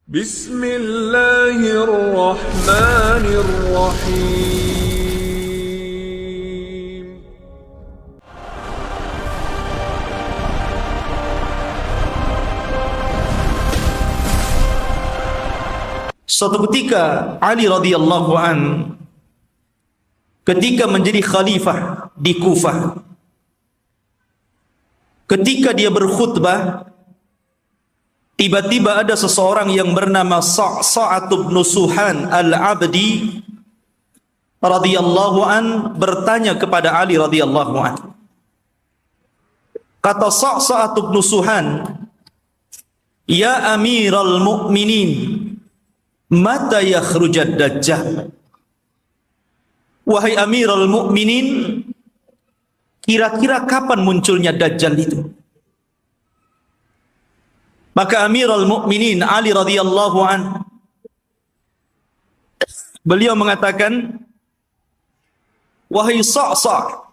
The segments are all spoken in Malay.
بسم الله الرحمن الرحيم. Suatu ketika Ali radhiyallahu an ketika menjadi khalifah di Kufah, ketika dia berkhutbah, tiba-tiba ada seseorang yang bernama Sa'sa'ah bin Suhan al-Abdi radhiyallahu an bertanya kepada Ali radhiyallahu an. Kata Sa'sa'ah bin Suhan, "Ya Amiral Mu'minin, mata yakhrujad Dajjal?" Wahai Amiral Mu'minin, kira-kira kapan munculnya Dajjal itu? Maka Amirul Mukminin Ali radhiyallahu an, beliau mengatakan, "Wahai Sa'sa'ah,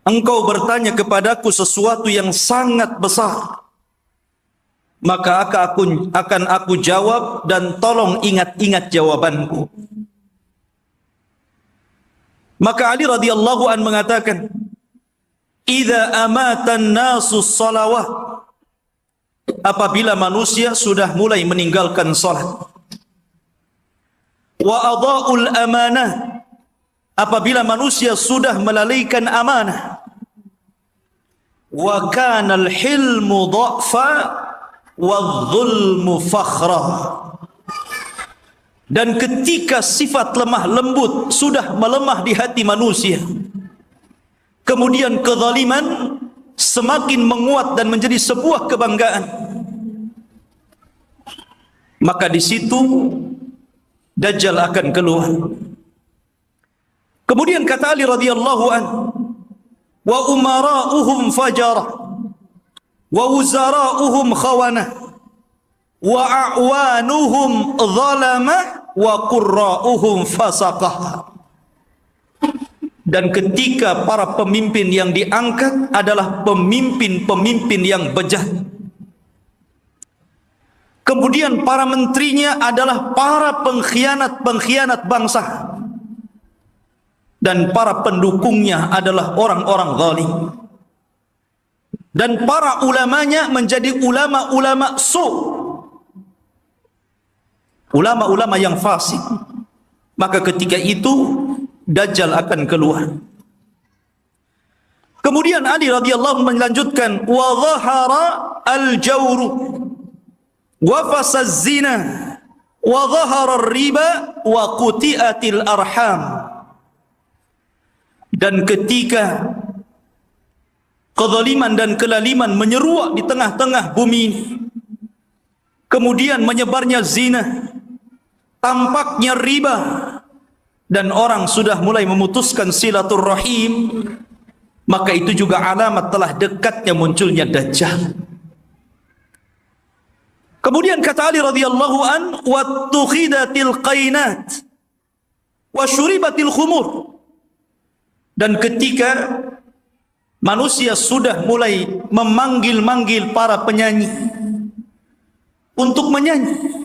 engkau bertanya kepadaku sesuatu yang sangat besar. Maka akan aku jawab, dan tolong ingat-ingat jawabanku." Maka Ali radhiyallahu an mengatakan, "Idza amatan nasu shalawat," apabila manusia sudah mulai meninggalkan salat. "Wa adha'ul amanah," apabila manusia sudah melalaikan amanah. "Wa kana al-hilmu dha'fa wadh-dhulmu fakhra," dan ketika sifat lemah lembut sudah melemah di hati manusia, kemudian kezaliman semakin menguat dan menjadi sebuah kebanggaan, maka di situ Dajjal akan keluar. Kemudian kata Ali radhiyallahu an, "Wa umara'uhum fajara, wa wuzara'uhum khawana, wa a'wanuhum zalama, wa qurra'uhum fasaqah." Dan ketika para pemimpin yang diangkat adalah pemimpin-pemimpin yang bejat, kemudian para menterinya adalah para pengkhianat-pengkhianat bangsa, dan para pendukungnya adalah orang-orang zalim, dan para ulamanya menjadi ulama-ulama ulama-ulama yang fasik, maka ketika itu Dajjal akan keluar. Kemudian Ali radhiyallahu melanjutkan, "Wa dhahara al-jawru wa fasaz zina wa dhahara ar-riba wa quti'atil arham." Dan ketika kezaliman dan kelaliman menyeruak di tengah-tengah bumi ini, kemudian menyebarnya zina, tampaknya riba, dan orang sudah mulai memutuskan silaturrahim, maka itu juga alamat telah dekatnya munculnya Dajjal. Kemudian kata Ali radhiyallahu an, "Wattukhidatil qainat wa syuribatil khumur." Dan ketika manusia sudah mulai memanggil-manggil para penyanyi untuk menyanyi,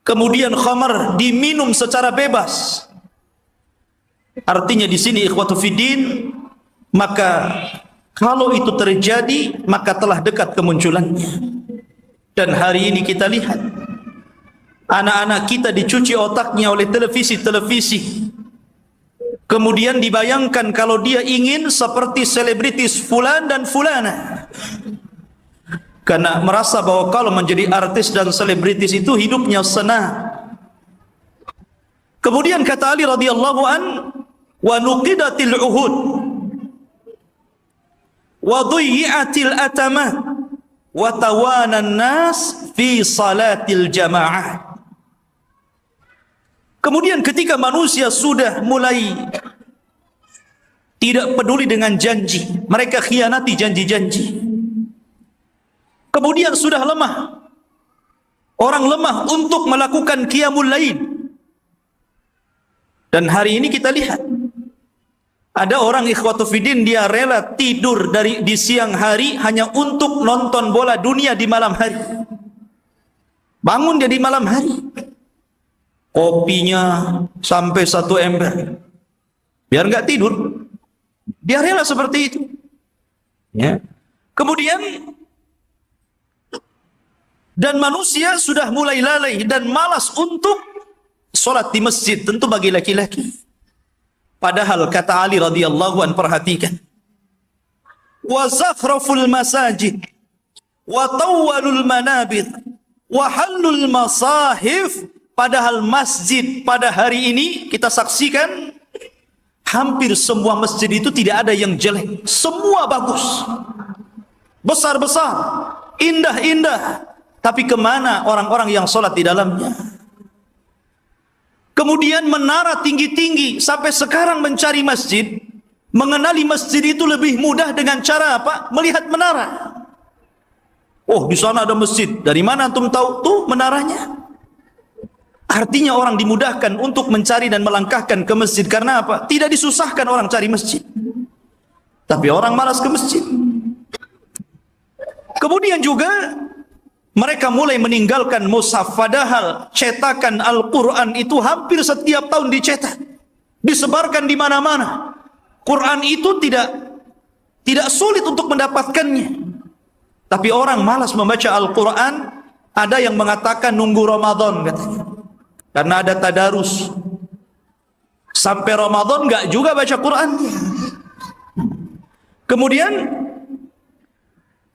kemudian khamar diminum secara bebas. Artinya di sini ikhwatu fiddin, maka kalau itu terjadi maka telah dekat kemunculannya. Dan hari ini kita lihat anak-anak kita dicuci otaknya oleh televisi-televisi. Kemudian dibayangkan kalau dia ingin seperti selebritis fulan dan fulana, karena merasa bahwa kalau menjadi artis dan selebritis itu hidupnya senang. Kemudian kata Ali radhiyallahu an, "Wa nuqidatil uhud wa dhuyyatil atamat wa tawana nas fi salatil jamaah." Kemudian ketika manusia sudah mulai tidak peduli dengan janji, mereka khianati janji-janji. Kemudian sudah lemah, orang lemah untuk melakukan qiyamul lail. Dan hari ini kita lihat ada orang ikhwatu fiddin, dia rela tidur di siang hari hanya untuk nonton bola dunia di malam hari. Bangun dia di malam hari, kopinya sampai 1 ember, biar nggak tidur. Dia rela seperti itu. Ya. Kemudian, dan manusia sudah mulai lalai dan malas untuk solat di masjid, tentu bagi laki-laki. Padahal kata Ali radhiyallahu an, perhatikan, wa zakhraful masajid wa tawwalul manabir wa halul masahif. Padahal masjid pada hari ini kita saksikan hampir semua masjid itu tidak ada yang jelek, semua bagus, besar-besar, indah-indah. Tapi kemana orang-orang yang sholat di dalamnya? Kemudian menara tinggi-tinggi, sampai sekarang mencari masjid, mengenali masjid itu lebih mudah dengan cara apa? Melihat menara. Oh, di sana ada masjid. Dari mana antum tahu? Tuh menaranya. Artinya orang dimudahkan untuk mencari dan melangkahkan ke masjid. Karena apa? Tidak disusahkan orang cari masjid. Tapi orang malas ke masjid. Kemudian juga mereka mulai meninggalkan mushaf. Padahal cetakan Al-Quran itu hampir setiap tahun dicetak, disebarkan di mana-mana. Quran itu tidak sulit untuk mendapatkannya. Tapi orang malas membaca Al-Quran. Ada yang mengatakan nunggu Ramadan katanya, karena ada tadarus. Sampai Ramadan enggak juga baca Quran. Kemudian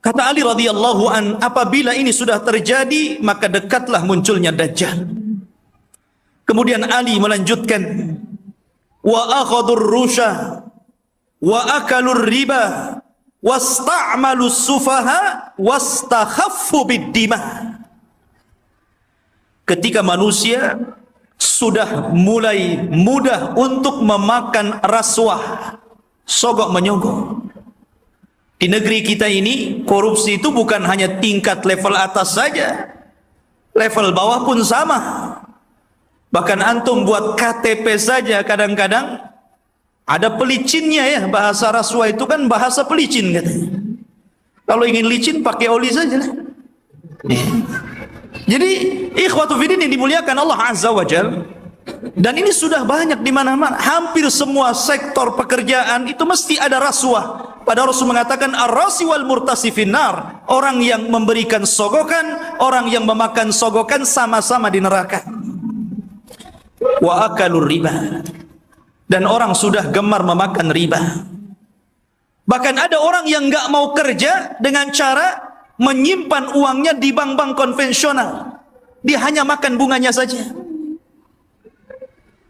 kata Ali radhiyallahu an, apabila ini sudah terjadi, maka dekatlah munculnya Dajjal. Kemudian Ali melanjutkan, wa akhadhur rusha wa akalur riba wasta'malus sufaha wastakhaffu bid-dima. Ketika manusia sudah mulai mudah untuk memakan rasuah, sogok menyogok. Di negeri kita ini, korupsi itu bukan hanya tingkat level atas saja, level bawah pun sama. Bahkan antum buat KTP saja kadang-kadang ada pelicinnya ya. Bahasa rasuah itu kan bahasa pelicin katanya. Kalau ingin licin pakai oli saja lah. Jadi ikhwatu fiddin yang dimuliakan Allah Azza wa Jalla, dan ini sudah banyak di mana-mana. Hampir semua sektor pekerjaan itu mesti ada rasuah. Padahal Rasul mengatakan ar-rasi wal murtasi finnar. Orang yang memberikan sogokan, orang yang memakan sogokan sama-sama di neraka. Wa akalur riba. Dan orang sudah gemar memakan riba. Bahkan ada orang yang enggak mau kerja dengan cara menyimpan uangnya di bank-bank konvensional. Dia hanya makan bunganya saja.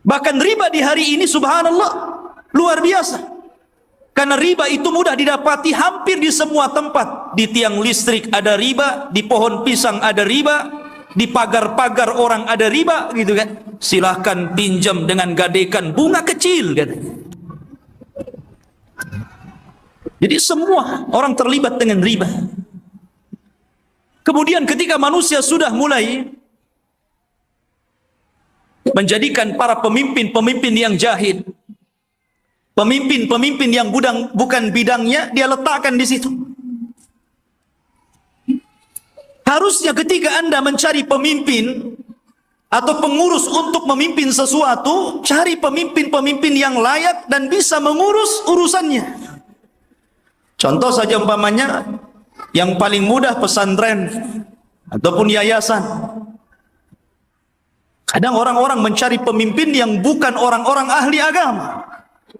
Bahkan riba di hari ini subhanallah luar biasa. Karena riba itu mudah didapati hampir di semua tempat. Di tiang listrik ada riba, di pohon pisang ada riba, di pagar-pagar orang ada riba, gitu kan. Silahkan pinjam dengan gadekan bunga kecil, katanya. Jadi semua orang terlibat dengan riba. Kemudian ketika manusia sudah mulai menjadikan para pemimpin-pemimpin yang jahil, pemimpin-pemimpin yang bukan bidangnya, dia letakkan di situ. Harusnya ketika Anda mencari pemimpin atau pengurus untuk memimpin sesuatu, cari pemimpin-pemimpin yang layak dan bisa mengurus urusannya. Contoh saja umpamanya, yang paling mudah pesantren ataupun yayasan. Kadang orang-orang mencari pemimpin yang bukan orang-orang ahli agama.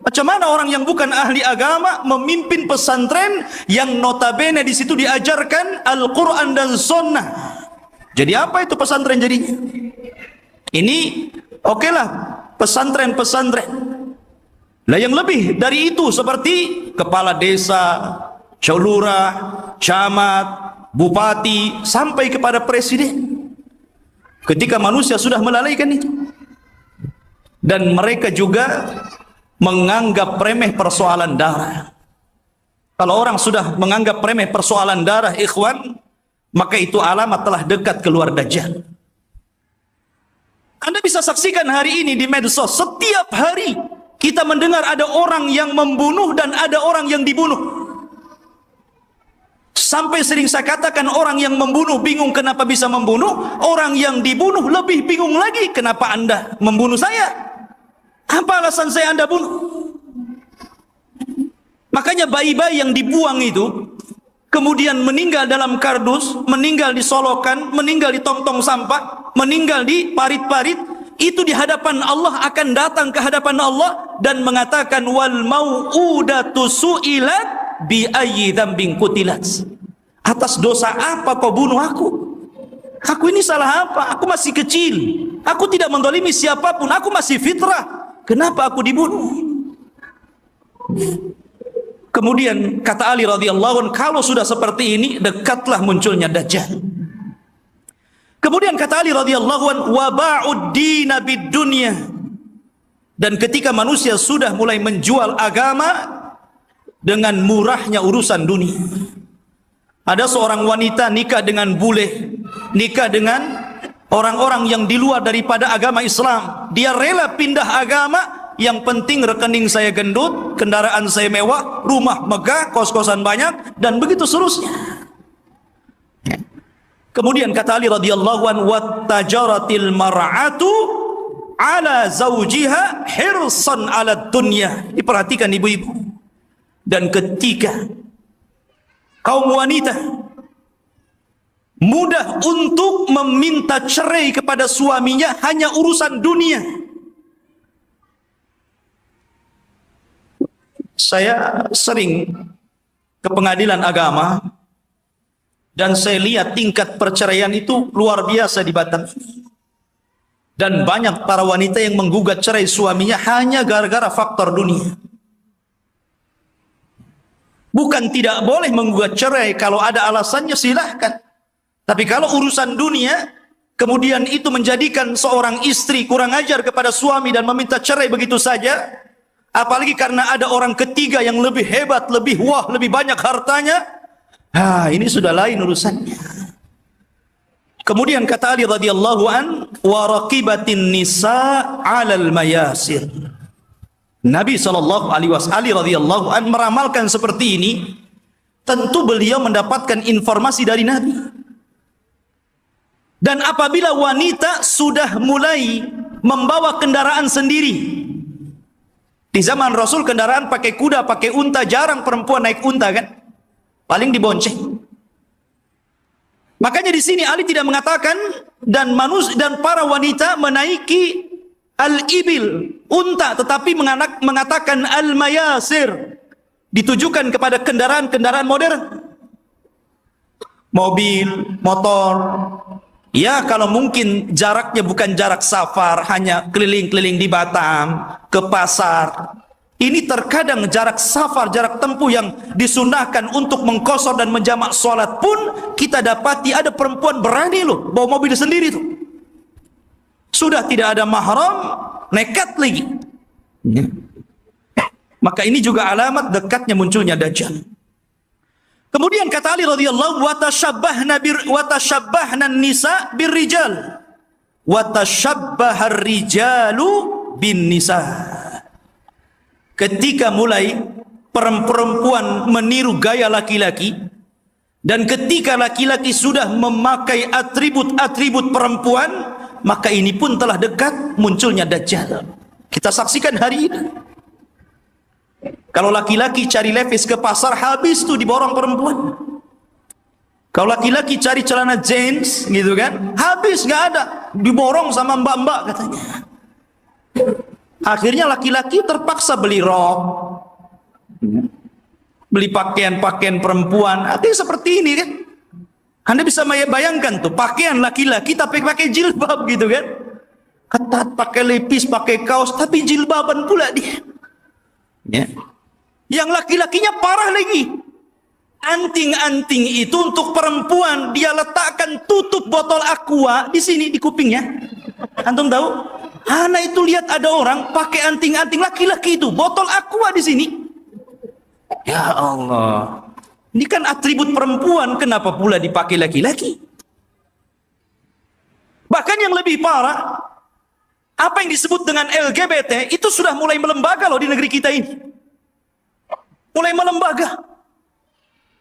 Macam mana orang yang bukan ahli agama memimpin pesantren yang notabene di situ diajarkan Al-Quran dan Sunnah? Jadi apa itu pesantren jadinya? Ini okelah pesantren-pesantren. Lah yang lebih dari itu seperti kepala desa, lurah, camat, bupati, sampai kepada presiden. Ketika manusia sudah melalaikan itu, dan mereka juga menganggap remeh persoalan darah. Kalau orang sudah menganggap remeh persoalan darah, ikhwan, maka itu alamat telah dekat keluar Dajjal. Anda bisa saksikan hari ini di medsos, setiap hari kita mendengar ada orang yang membunuh dan ada orang yang dibunuh. Sampai sering saya katakan orang yang membunuh bingung kenapa bisa membunuh, orang yang dibunuh lebih bingung lagi kenapa Anda membunuh saya. Apa alasan saya Anda bunuh? Makanya bayi-bayi yang dibuang itu kemudian meninggal dalam kardus, meninggal di solokan, meninggal di tong-tong sampah, meninggal di parit-parit, itu di hadapan Allah akan datang ke hadapan Allah dan mengatakan wal mau'udatu su'ilat bi ayyi dzambin qutilat. Atas dosa apa kau bunuh aku? Aku ini salah apa? Aku masih kecil. Aku tidak mendolimi siapapun. Aku masih fitrah. Kenapa aku dibunuh? Kemudian kata Ali radhiyallahu anhu, kalau sudah seperti ini dekatlah munculnya Dajjal. Kemudian kata Ali radhiyallahu anhu, wa ba'ud dina bid dunya. Dan ketika manusia sudah mulai menjual agama dengan murahnya urusan dunia. Ada seorang wanita nikah dengan bule, nikah dengan orang-orang yang di luar daripada agama Islam. Dia rela pindah agama, yang penting rekening saya gendut, kendaraan saya mewah, rumah megah, kos-kosan banyak, dan begitu seterusnya. Kemudian kata Ali radhiyallahu anhu, wattajaratil mar'atu ala zawjiha hirsan ala dunya. Diperhatikan ibu-ibu. Dan ketika kaum wanita mudah untuk meminta cerai kepada suaminya hanya urusan dunia. Saya sering ke pengadilan agama dan saya lihat tingkat perceraian itu luar biasa di Batam. Dan banyak para wanita yang menggugat cerai suaminya hanya gara-gara faktor dunia. Bukan tidak boleh menggugat cerai, kalau ada alasannya silahkan. Tapi kalau urusan dunia, kemudian itu menjadikan seorang istri kurang ajar kepada suami dan meminta cerai begitu saja, apalagi karena ada orang ketiga yang lebih hebat, lebih wah, lebih banyak hartanya, ini sudah lain urusannya. Kemudian kata Ali radhiyallahu an, wa raqibatin nisa 'alal mayasir. Nabi SAW radhiyallahu an meramalkan seperti ini. Tentu beliau mendapatkan informasi dari Nabi. Dan apabila wanita sudah mulai membawa kendaraan sendiri, di zaman Rasul kendaraan pakai kuda, pakai unta, jarang perempuan naik unta kan, paling dibonceng. Makanya di sini Ali tidak mengatakan dan manusia dan para wanita menaiki al-ibil, unta, tetapi mengatakan al-mayasir, ditujukan kepada kendaraan-kendaraan modern, mobil, motor. Ya, kalau mungkin jaraknya bukan jarak safar, hanya keliling-keliling di Batam, ke pasar. Ini terkadang jarak safar, jarak tempuh yang disunahkan untuk mengqashar dan menjamak sholat pun kita dapati ada perempuan berani loh bawa mobil sendiri tuh. Sudah tidak ada mahram, nekat lagi. Maka ini juga alamat dekatnya munculnya Dajjal. Kemudian kata Ali radhiyallahu wa tashabbahna nisa birrijal wa tashabbahar rijalu bin nisa. Ketika mulai perempuan meniru gaya laki-laki, dan ketika laki-laki sudah memakai atribut-atribut perempuan, maka ini pun telah dekat munculnya Dajjal. Kita saksikan hari ini. Kalau laki-laki cari levis ke pasar, habis tuh diborong perempuan. Kalau laki-laki cari celana jeans gitu kan, habis nggak ada, diborong sama mbak-mbak katanya. Akhirnya laki-laki terpaksa beli rok, beli pakaian-pakaian perempuan. Artinya seperti ini kan. Anda bisa bayangkan tuh, pakaian laki-laki tapi pakai jilbab gitu kan. Ketat, pakai lepis, pakai kaos, tapi jilbaban pula dia. Ya. Yang laki-lakinya parah lagi. Anting-anting itu untuk perempuan, dia letakkan tutup botol aqua di sini di kupingnya. Antum tahu? Ana itu lihat ada orang pakai anting-anting laki-laki itu, botol aqua di sini. Ya Allah. Ini kan atribut perempuan, kenapa pula dipakai laki-laki? Bahkan yang lebih parah, apa yang disebut dengan LGBT itu sudah mulai melembaga loh di negeri kita ini. Mulai melembaga.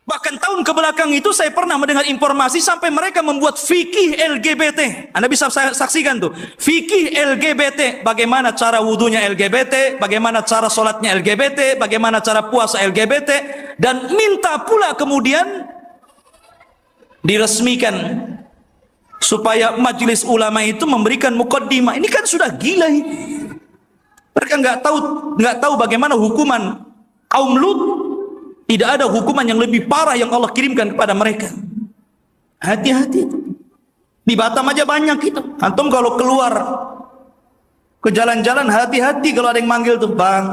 Bahkan tahun kebelakang itu saya pernah mendengar informasi sampai mereka membuat fikih LGBT. Anda bisa saksikan tuh. Fikih LGBT. Bagaimana cara wudunya LGBT. Bagaimana cara sholatnya LGBT. Bagaimana cara puasa LGBT. Dan minta pula kemudian diresmikan. Supaya majelis ulama itu memberikan mukaddimah. Ini kan sudah gila ini. Mereka nggak tahu bagaimana hukuman kaum Lut. Tidak ada hukuman yang lebih parah yang Allah kirimkan kepada mereka. Hati-hati. Di Batam aja banyak itu. Antum kalau keluar ke jalan-jalan, hati-hati kalau ada yang manggil tuh, bang,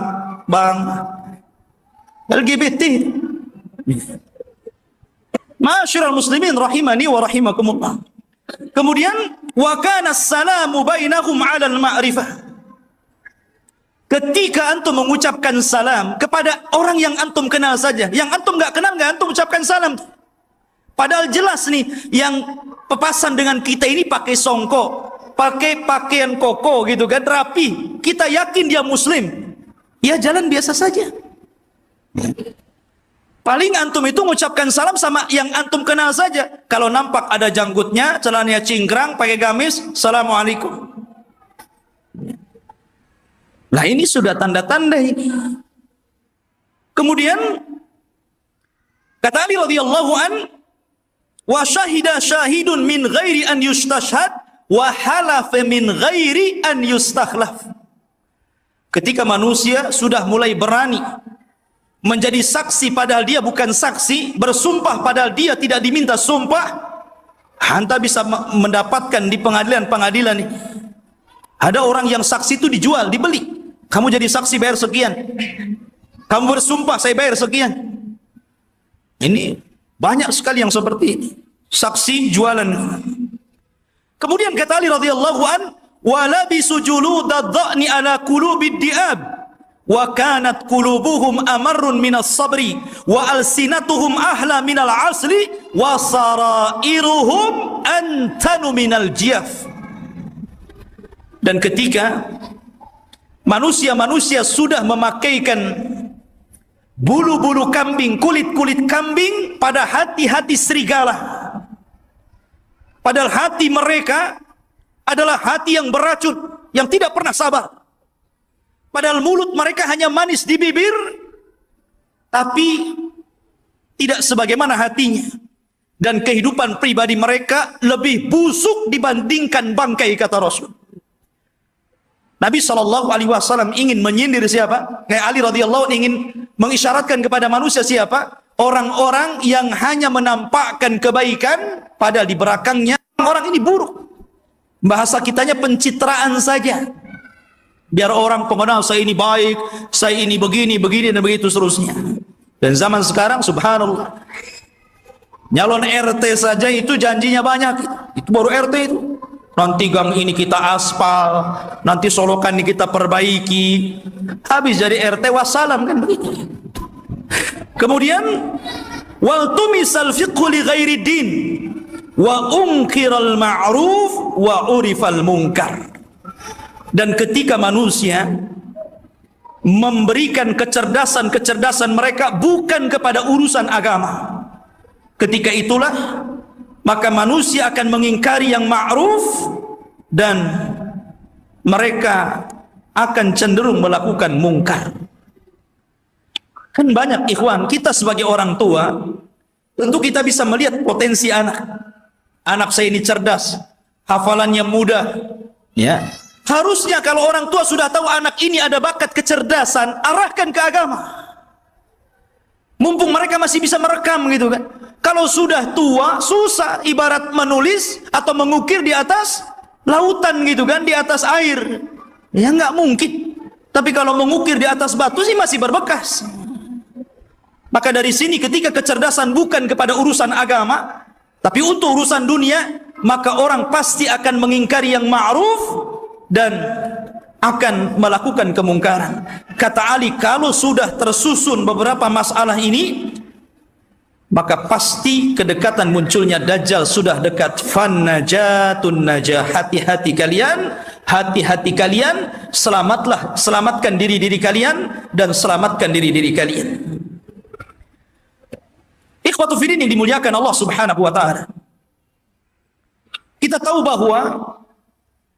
LGBT. Ma'asyiral muslimin rahimani wa rahimakumullah. Kemudian wa kana as-salamu bainahum 'ala al-ma'rifah. Ketika antum mengucapkan salam kepada orang yang antum kenal saja, yang antum nggak kenal nggak antum ucapkan salam. Padahal jelas nih, yang pepasan dengan kita ini pakai songkok, pakai pakaian koko gitu kan, rapi. Kita yakin dia muslim. Ya jalan biasa saja. Paling antum itu mengucapkan salam sama yang antum kenal saja. Kalau nampak ada janggutnya, celananya cingkrang, pakai gamis, assalamualaikum. Nah ini sudah tanda-tanda ini. Kemudian kata Ali radhiyallahu an, wa syahida syahidun min ghairi an yustashhad wa halafa min ghairi an yustakhlaf. Ketika manusia sudah mulai berani menjadi saksi padahal dia bukan saksi, bersumpah padahal dia tidak diminta sumpah, anda bisa mendapatkan di pengadilan-pengadilan ini. Ada orang yang saksi itu dijual, dibeli. Kamu jadi saksi bayar sekian. Kamu bersumpah saya bayar sekian. Ini banyak sekali yang seperti ini. Saksi jualan. Kemudian kata Ali radhiyallahu an, wa labisu juludad dha'ni ala qulubid di'ab wa kanat qulubuhum amarrun minas sabri wa alsinatuhum ahla minal asli wa sarairuhum antanu minal jiyaf. Dan ketika manusia-manusia sudah memakaikan bulu-bulu kambing, kulit-kulit kambing pada hati-hati serigala. Padahal hati mereka adalah hati yang beracun, yang tidak pernah sabar. Padahal mulut mereka hanya manis di bibir, tapi tidak sebagaimana hatinya. Dan kehidupan pribadi mereka lebih busuk dibandingkan bangkai, kata Rasul. Nabi SAW ingin menyindir siapa? Kayak Ali radhiyallahu ingin mengisyaratkan kepada manusia siapa? Orang-orang yang hanya menampakkan kebaikan, padahal di belakangnya orang ini buruk. Bahasa kitanya pencitraan saja. Biar orang pengenal saya ini baik, saya ini begini, dan begitu seterusnya. Dan zaman sekarang subhanallah, nyalon RT saja itu janjinya banyak. Itu baru RT itu. Nanti gang ini kita aspal, nanti solokan ini kita perbaiki. Habis jadi RT wassalam kan begitu. Kemudian wal tumisal fiqhu li ghairi din wa unkiral ma'ruf wa urifal munkar. Dan ketika manusia memberikan kecerdasan mereka bukan kepada urusan agama, ketika itulah maka manusia akan mengingkari yang ma'ruf dan mereka akan cenderung melakukan mungkar. Kan banyak ikhwan, kita sebagai orang tua tentu kita bisa melihat potensi anak. Anak saya ini cerdas, hafalannya mudah, ya. Harusnya kalau orang tua sudah tahu anak ini ada bakat kecerdasan, arahkan ke agama. Mumpung mereka masih bisa merekam gitu kan. Kalau sudah tua, susah, ibarat menulis atau mengukir di atas lautan gitu kan, di atas air. Ya nggak mungkin. Tapi kalau mengukir di atas batu sih masih berbekas. Maka dari sini ketika kecerdasan bukan kepada urusan agama, tapi untuk urusan dunia, maka orang pasti akan mengingkari yang ma'ruf dan akan melakukan kemungkaran. Kata Ali, kalau sudah tersusun beberapa masalah ini, maka pasti kedekatan munculnya Dajjal sudah dekat. Fannajatun najah, hati-hati kalian, selamatkan diri kalian dan selamatkan diri kalian. Ikhwatu fiddin yang dimuliakan Allah Subhanahu wa taala. Kita tahu bahwa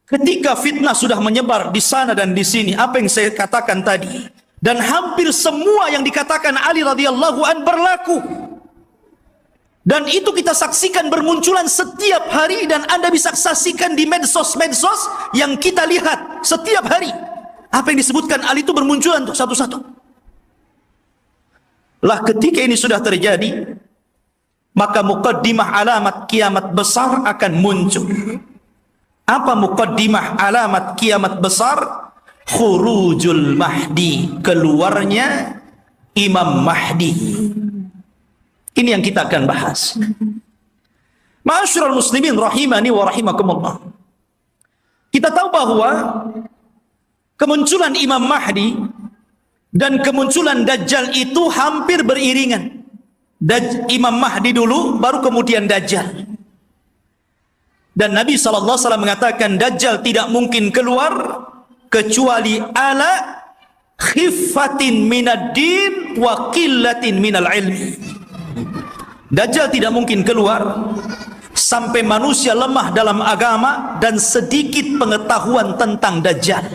ketika fitnah sudah menyebar di sana dan di sini, apa yang saya katakan tadi, dan hampir semua yang dikatakan Ali radhiyallahu an berlaku. Dan itu kita saksikan bermunculan setiap hari, dan Anda bisa saksikan di medsos-medsos yang kita lihat setiap hari. Apa yang disebutkan Ali itu bermunculan untuk satu-satu. Lah ketika ini sudah terjadi, maka muqaddimah alamat kiamat besar akan muncul. Apa muqaddimah alamat kiamat besar? Khurujul Mahdi, keluarnya Imam Mahdi. Ini yang kita akan bahas. Ma'asyiral muslimin rahimani wa rahimakumullah. Kita tahu bahwa kemunculan Imam Mahdi dan kemunculan Dajjal itu hampir beriringan. Imam Mahdi dulu, baru kemudian Dajjal. Dan Nabi SAW mengatakan Dajjal tidak mungkin keluar kecuali ala khiffatin minad din wa qillatin minal ilmi. Dajjal tidak mungkin keluar sampai manusia lemah dalam agama dan sedikit pengetahuan tentang Dajjal.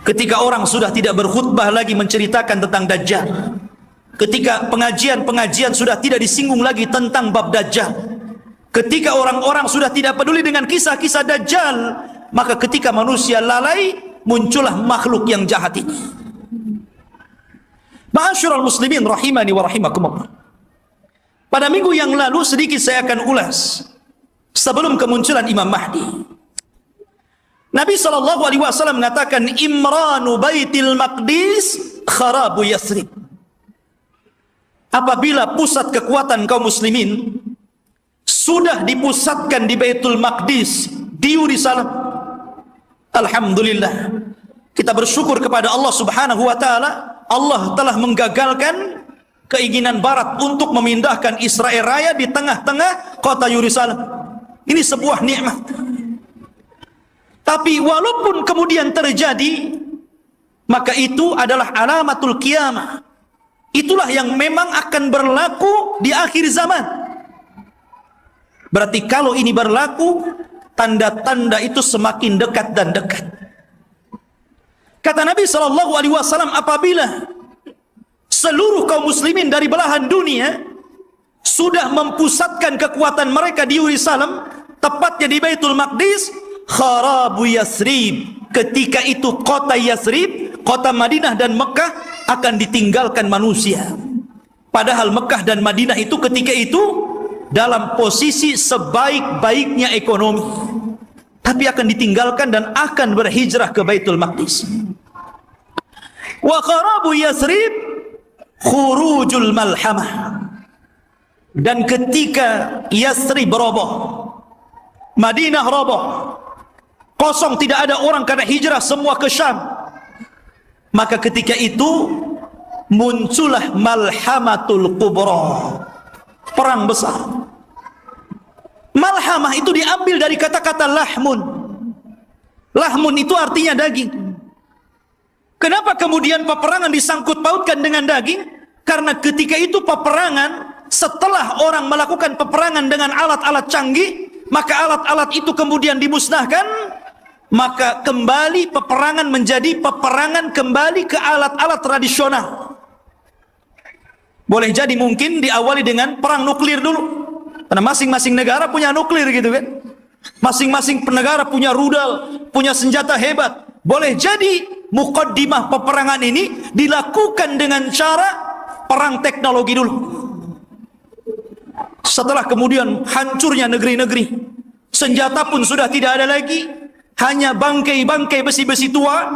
Ketika orang sudah tidak berkhutbah lagi menceritakan tentang Dajjal, ketika pengajian-pengajian sudah tidak disinggung lagi tentang bab Dajjal, ketika orang-orang sudah tidak peduli dengan kisah-kisah Dajjal, maka ketika manusia lalai, muncullah makhluk yang jahat ini. Ma'asyiral muslimin rahimani wa rahimakumullah. Pada minggu yang lalu sedikit saya akan ulas sebelum kemunculan Imam Mahdi. Nabi SAW mengatakan Imranu Baitil Maqdis kharabu Yasrib. Apabila pusat kekuatan kaum muslimin sudah dipusatkan di Baitul Maqdis, di Yerusalem, alhamdulillah, kita bersyukur kepada Allah Subhanahu wa taala. Allah telah menggagalkan keinginan barat untuk memindahkan Israel Raya di tengah-tengah kota Yerusalem. Ini sebuah nikmat. Tapi walaupun kemudian terjadi, maka itu adalah alamatul kiamah. Itulah yang memang akan berlaku di akhir zaman. Berarti kalau ini berlaku, tanda-tanda itu semakin dekat dan dekat. Kata Nabi SAW, apabila seluruh kaum muslimin dari belahan dunia sudah mempusatkan kekuatan mereka di Yerusalem, tepatnya di Baitul Maqdis, kharabu Yasrib. Ketika itu kota Yasrib, kota Madinah dan Mekah akan ditinggalkan manusia. Padahal Mekah dan Madinah itu ketika itu dalam posisi sebaik-baiknya ekonomi, tapi akan ditinggalkan dan akan berhijrah ke Baitul Maqdis. Wa kharabu Yasrib khurujul malhamah. Dan ketika Yasrib roboh, Madinah roboh, kosong, tidak ada orang karena hijrah semua ke Syam, maka ketika itu muncullah malhamatul kubra, perang besar. Malhamah itu diambil dari kata-kata lahmun. Lahmun itu artinya daging. Kenapa kemudian peperangan disangkut pautkan dengan daging? Karena ketika itu peperangan, setelah orang melakukan peperangan dengan alat-alat canggih, maka alat-alat itu kemudian dimusnahkan, maka kembali peperangan menjadi peperangan kembali ke alat-alat tradisional. Boleh jadi mungkin diawali dengan perang nuklir dulu, karena masing-masing negara punya nuklir gitu kan. Masing-masing negara punya rudal, punya senjata hebat. Boleh jadi muqaddimah peperangan ini dilakukan dengan cara perang teknologi dulu. Setelah kemudian hancurnya negeri-negeri, senjata pun sudah tidak ada lagi, hanya bangkai-bangkai besi-besi tua.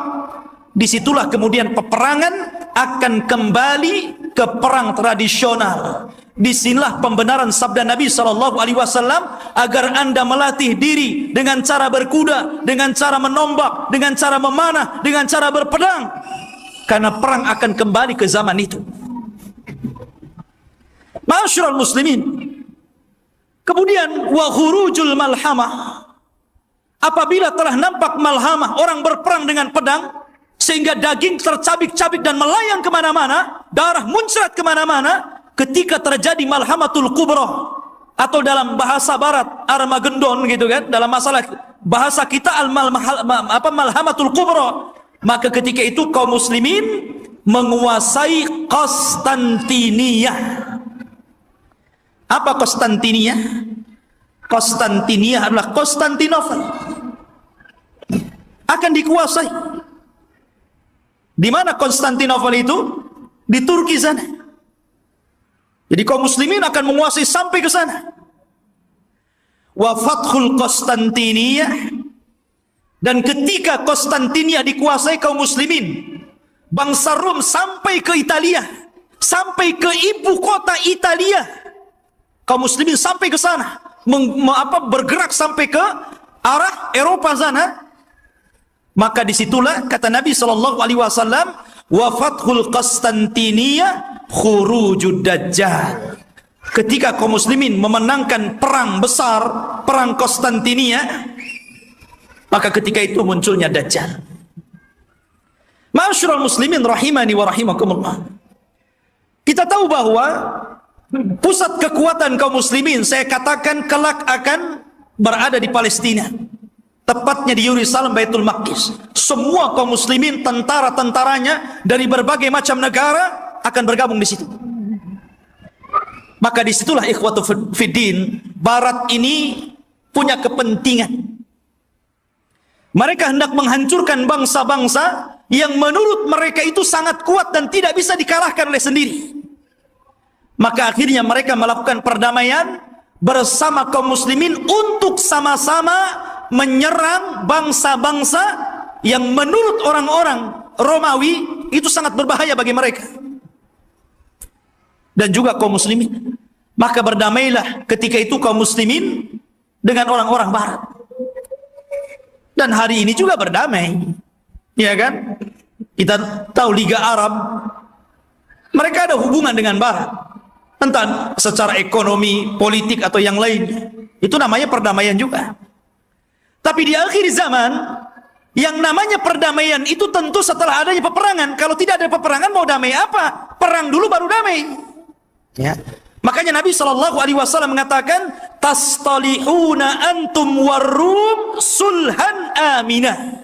Disitulah kemudian peperangan akan kembali ke perang tradisional. Disinilah pembenaran sabda Nabi SAW agar anda melatih diri dengan cara berkuda, dengan cara menombak, dengan cara memanah, dengan cara berpedang, karena perang akan kembali ke zaman itu. Ma'asyiral muslimin, kemudian wa khurujul malhamah. Apabila telah nampak malhamah, orang berperang dengan pedang, sehingga daging tercabik-cabik dan melayang kemana-mana, darah muncrat kemana-mana, ketika terjadi Malhamatul Kubra, atau dalam bahasa barat Armageddon gitu kan, dalam masalah bahasa kita Malhamatul Kubra, maka ketika itu kaum muslimin menguasai Konstantinia. Apa Konstantinia? Konstantinia adalah Konstantinopel. Akan dikuasai. Di mana Konstantinopel itu? Di Turki sana. Jadi kaum muslimin akan menguasai sampai ke sana. Wa fathul Konstantinia, dan ketika Konstantinia dikuasai kaum muslimin, bangsa Rom sampai ke Italia, sampai ke ibu kota Italia. Kaum muslimin sampai ke sana, bergerak sampai ke arah Eropa sana. Maka disitulah kata Nabi SAW, wa fathul Konstantinia khurujud dajjal. Ketika kaum muslimin memenangkan perang besar, perang Konstantinia, maka ketika itu munculnya dajjal. Ma'asyiral muslimin rahimani wa rahimakumullah. Kita tahu bahwa pusat kekuatan kaum muslimin, saya katakan kelak akan berada di Palestina. Tepatnya di Yerusalem, Baitul Maqdis. Semua kaum muslimin, tentara-tentaranya dari berbagai macam negara akan bergabung di situ. Maka disitulah ikhwatu fiddin, Barat ini punya kepentingan. Mereka hendak menghancurkan bangsa-bangsa yang menurut mereka itu sangat kuat dan tidak bisa dikalahkan oleh sendiri. Maka akhirnya mereka melakukan perdamaian bersama kaum muslimin untuk sama-sama menyerang bangsa-bangsa yang menurut orang-orang Romawi itu sangat berbahaya bagi mereka dan juga kaum muslimin. Maka berdamailah ketika itu kaum muslimin dengan orang-orang Barat, dan hari ini juga berdamai, ya kan? Kita tahu Liga Arab, mereka ada hubungan dengan Barat, entah secara ekonomi, politik atau yang lain. Itu namanya perdamaian juga. Tapi di akhir zaman, yang namanya perdamaian itu tentu setelah adanya peperangan. Kalau tidak ada peperangan, mau damai apa? Perang dulu baru damai. Ya. Makanya Nabi SAW mengatakan, tastalihuna antum warum sulhan aminah.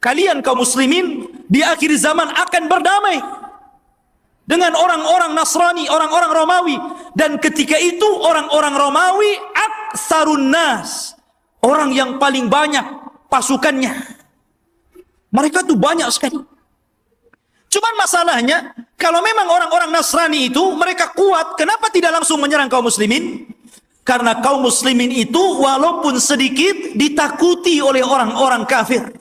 Kalian kaum muslimin di akhir zaman akan berdamai dengan orang-orang Nasrani, orang-orang Romawi. Dan ketika itu orang-orang Romawi aksarun nas, orang yang paling banyak pasukannya. Mereka tuh banyak sekali. Cuman masalahnya, kalau memang orang-orang Nasrani itu mereka kuat, kenapa tidak langsung menyerang kaum muslimin? Karena kaum muslimin itu walaupun sedikit ditakuti oleh orang-orang kafir.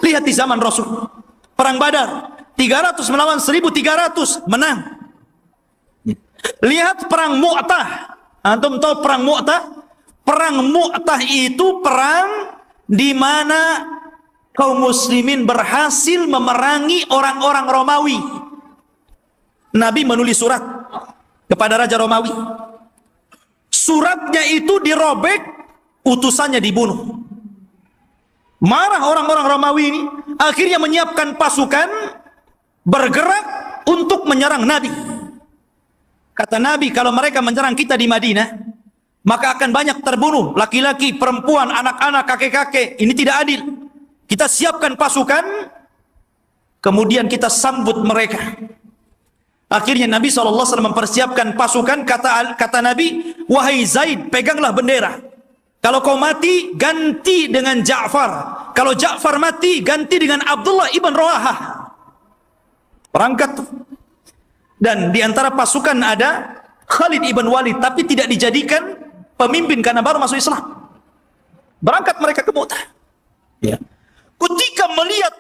Lihat di zaman Rasul, perang Badar, 300 melawan 1.300, menang. Lihat perang Mu'tah. Antum tahu perang Mu'tah? Perang Mu'tah itu perang di mana kaum muslimin berhasil memerangi orang-orang Romawi. Nabi menulis surat kepada Raja Romawi. Suratnya itu dirobek, utusannya dibunuh. Marah orang-orang Romawi ini, akhirnya menyiapkan pasukan bergerak untuk menyerang Nabi. Kata Nabi, kalau mereka menyerang kita di Madinah, maka akan banyak terbunuh, laki-laki, perempuan, anak-anak, kakek-kakek. Ini tidak adil. Kita siapkan pasukan, kemudian kita sambut mereka. Akhirnya Nabi SAW mempersiapkan pasukan. Kata Nabi, wahai Zaid, peganglah bendera. Kalau kau mati, ganti dengan Ja'far. Kalau Ja'far mati, ganti dengan Abdullah ibn Rawahah. Berangkat. Dan di antara pasukan ada Khalid ibn Walid, tapi tidak dijadikan pemimpin karena baru masuk Islam. Berangkat mereka ke Mu'tah. Ya. Ketika melihat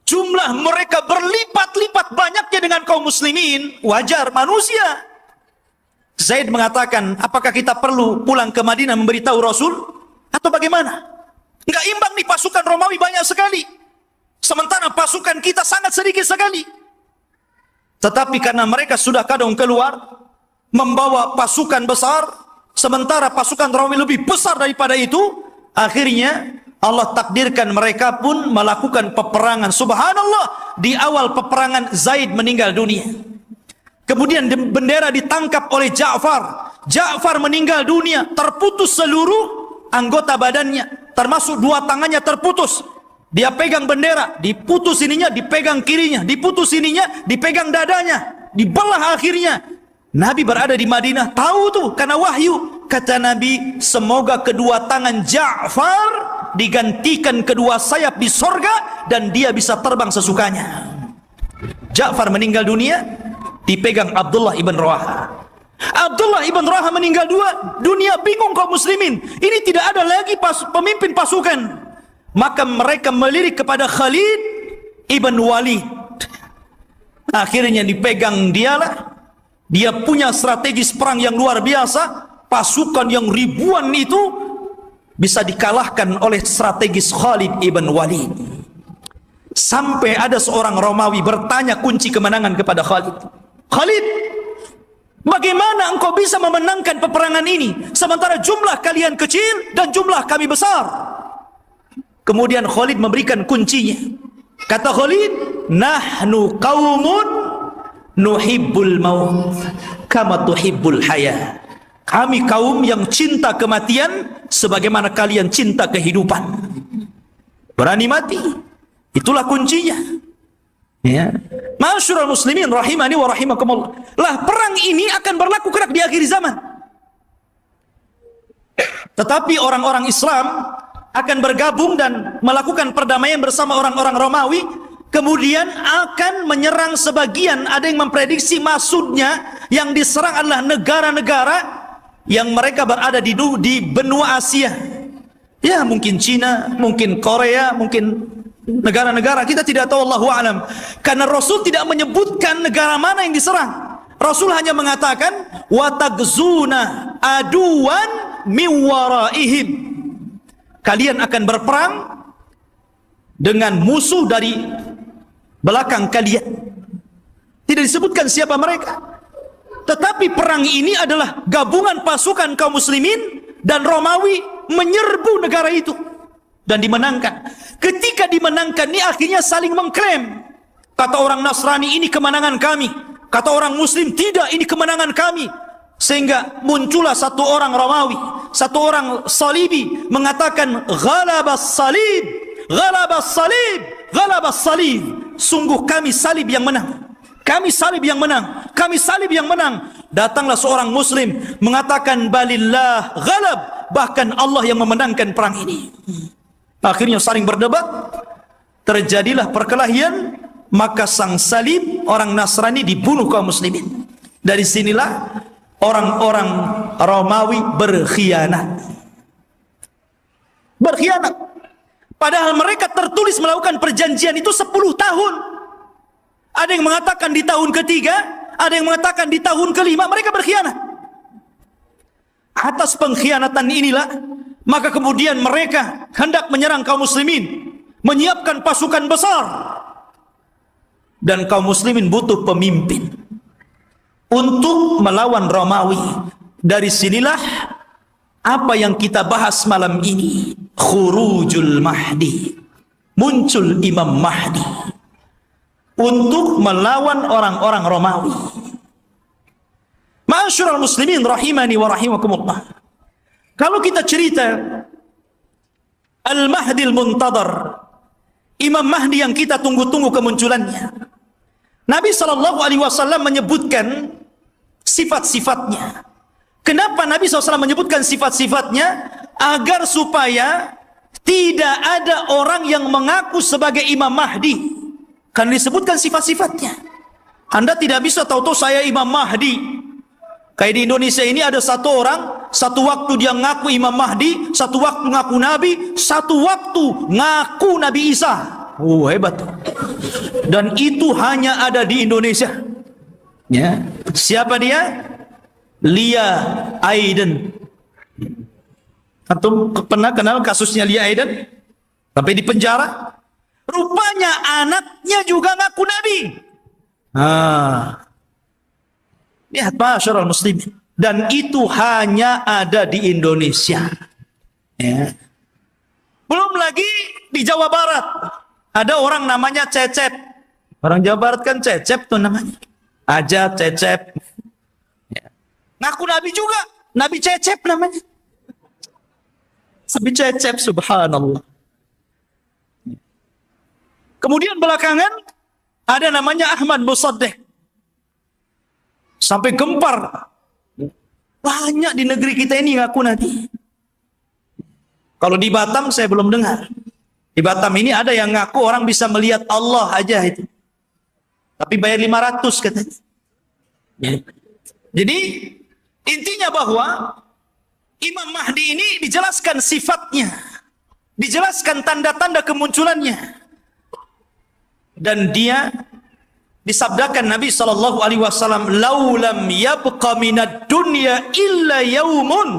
jumlah mereka berlipat-lipat banyaknya dengan kaum muslimin, wajar manusia. Zaid mengatakan, apakah kita perlu pulang ke Madinah memberitahu Rasul? Atau bagaimana? Enggak imbang nih, pasukan Romawi banyak sekali, sementara pasukan kita sangat sedikit sekali. Tetapi karena mereka sudah kadang keluar membawa pasukan besar, sementara pasukan Romawi lebih besar daripada itu, akhirnya Allah takdirkan mereka pun melakukan peperangan. Subhanallah, di awal peperangan Zaid meninggal dunia. Kemudian bendera ditangkap oleh Ja'far. Ja'far meninggal dunia, terputus seluruh anggota badannya, termasuk dua tangannya terputus. Dia pegang bendera, diputus ininya, dipegang kirinya, diputus ininya, dipegang dadanya, dibelah akhirnya. Nabi berada di Madinah, tahu tuh karena wahyu. Kata Nabi, semoga kedua tangan Ja'far digantikan kedua sayap di sorga dan dia bisa terbang sesukanya. Ja'far meninggal dunia, dipegang Abdullah ibn Rawaha. Abdullah ibn Rawaha meninggal dunia, bingung kaum muslimin. Ini tidak ada lagi pemimpin pasukan. Maka mereka melirik kepada Khalid ibn Walid. Akhirnya dipegang dialah. Dia punya strategis perang yang luar biasa. Pasukan yang ribuan itu bisa dikalahkan oleh strategis Khalid ibn Walid. Sampai ada seorang Romawi bertanya kunci kemenangan kepada Khalid. Khalid, bagaimana engkau bisa memenangkan peperangan ini sementara jumlah kalian kecil dan jumlah kami besar? Kemudian Khalid memberikan kuncinya. Kata Khalid, nahnu qaumun nuhibbul maut kama tuhibbul haya. Kami kaum yang cinta kematian sebagaimana kalian cinta kehidupan. Berani mati, itulah kuncinya. Ya. Ma'asyiral muslimin rahimani wa rahimakumullah. Lah perang ini akan berlaku kelak di akhir zaman. Tetapi orang-orang Islam akan bergabung dan melakukan perdamaian bersama orang-orang Romawi, kemudian akan menyerang sebagian. Ada yang memprediksi maksudnya yang diserang adalah negara-negara yang mereka berada di benua Asia. Ya, mungkin Cina, mungkin Korea, mungkin negara-negara, kita tidak tahu, Allahu a'lam. Karena Rasul tidak menyebutkan negara mana yang diserang. Rasul hanya mengatakan wa tagzuna aduwan min waraihim. Kalian akan berperang dengan musuh dari belakang kalian. Tidak disebutkan siapa mereka. Tetapi perang ini adalah gabungan pasukan kaum muslimin dan Romawi menyerbu negara itu dan dimenangkan. Ketika dimenangkan ini akhirnya saling mengklaim. Kata orang Nasrani, ini kemenangan kami. Kata orang Muslim, tidak, ini kemenangan kami. Sehingga muncullah satu orang Romawi, satu orang Salibi mengatakan ghalabas salib, ghalabas salib, ghalabas salib. Sungguh kami salib yang menang. Kami salib yang menang. Kami salib yang menang. Datanglah seorang Muslim mengatakan balillah ghalab, bahkan Allah yang memenangkan perang ini. Akhirnya saling berdebat, terjadilah perkelahian, maka sang salib orang Nasrani dibunuh kaum muslimin. Dari sinilah orang-orang Romawi berkhianat. Berkhianat. Padahal mereka tertulis melakukan perjanjian itu 10 tahun. Ada yang mengatakan di tahun ketiga, ada yang mengatakan di tahun kelima, mereka berkhianat. Atas pengkhianatan inilah, maka kemudian mereka hendak menyerang kaum muslimin, menyiapkan pasukan besar. Dan kaum muslimin butuh pemimpin untuk melawan Romawi. Dari sinilah apa yang kita bahas malam ini, khurujul Mahdi. Muncul Imam Mahdi untuk melawan orang-orang Romawi. Ma'asyiral muslimin rahimani wa rahimakumullah. Kalau kita cerita Al-Mahdi al-Muntadhar, Imam Mahdi yang kita tunggu-tunggu kemunculannya, Nabi SAW menyebutkan sifat-sifatnya. Kenapa Nabi SAW menyebutkan sifat-sifatnya? Agar supaya tidak ada orang yang mengaku sebagai Imam Mahdi. Kan disebutkan sifat-sifatnya. Anda tidak bisa tahu-tahu saya Imam Mahdi. Kayak di Indonesia ini ada satu orang, satu waktu dia ngaku Imam Mahdi, satu waktu ngaku Nabi, satu waktu ngaku Nabi Isa. Oh, hebat. Dan itu hanya ada di Indonesia. Ya. Siapa dia? Lia Aiden. Antum pernah kenal kasusnya Lia Aiden? Sampai di penjara. Rupanya anaknya juga ngaku Nabi. Lihat masyarakat muslim. Dan itu hanya ada di Indonesia. Ya. Belum lagi di Jawa Barat. Ada orang namanya Cecep. Orang Jawa Barat kan Cecep tuh namanya. Aja Cecep. Ya. Ngaku Nabi juga. Nabi Cecep namanya. Nabi Cecep, subhanallah. Kemudian belakangan ada namanya Ahmad Musaddiq. Sampai gempar. Banyak di negeri kita ini ngaku Nabi. Kalau di Batam saya belum dengar. Di Batam ini ada yang ngaku orang bisa melihat Allah aja itu. Tapi bayar 500 katanya. Jadi intinya bahwa Imam Mahdi ini dijelaskan sifatnya, dijelaskan tanda-tanda kemunculannya, dan dia disabdakan Nabi SAW, laulam yabqa minad dunya illa yaumun,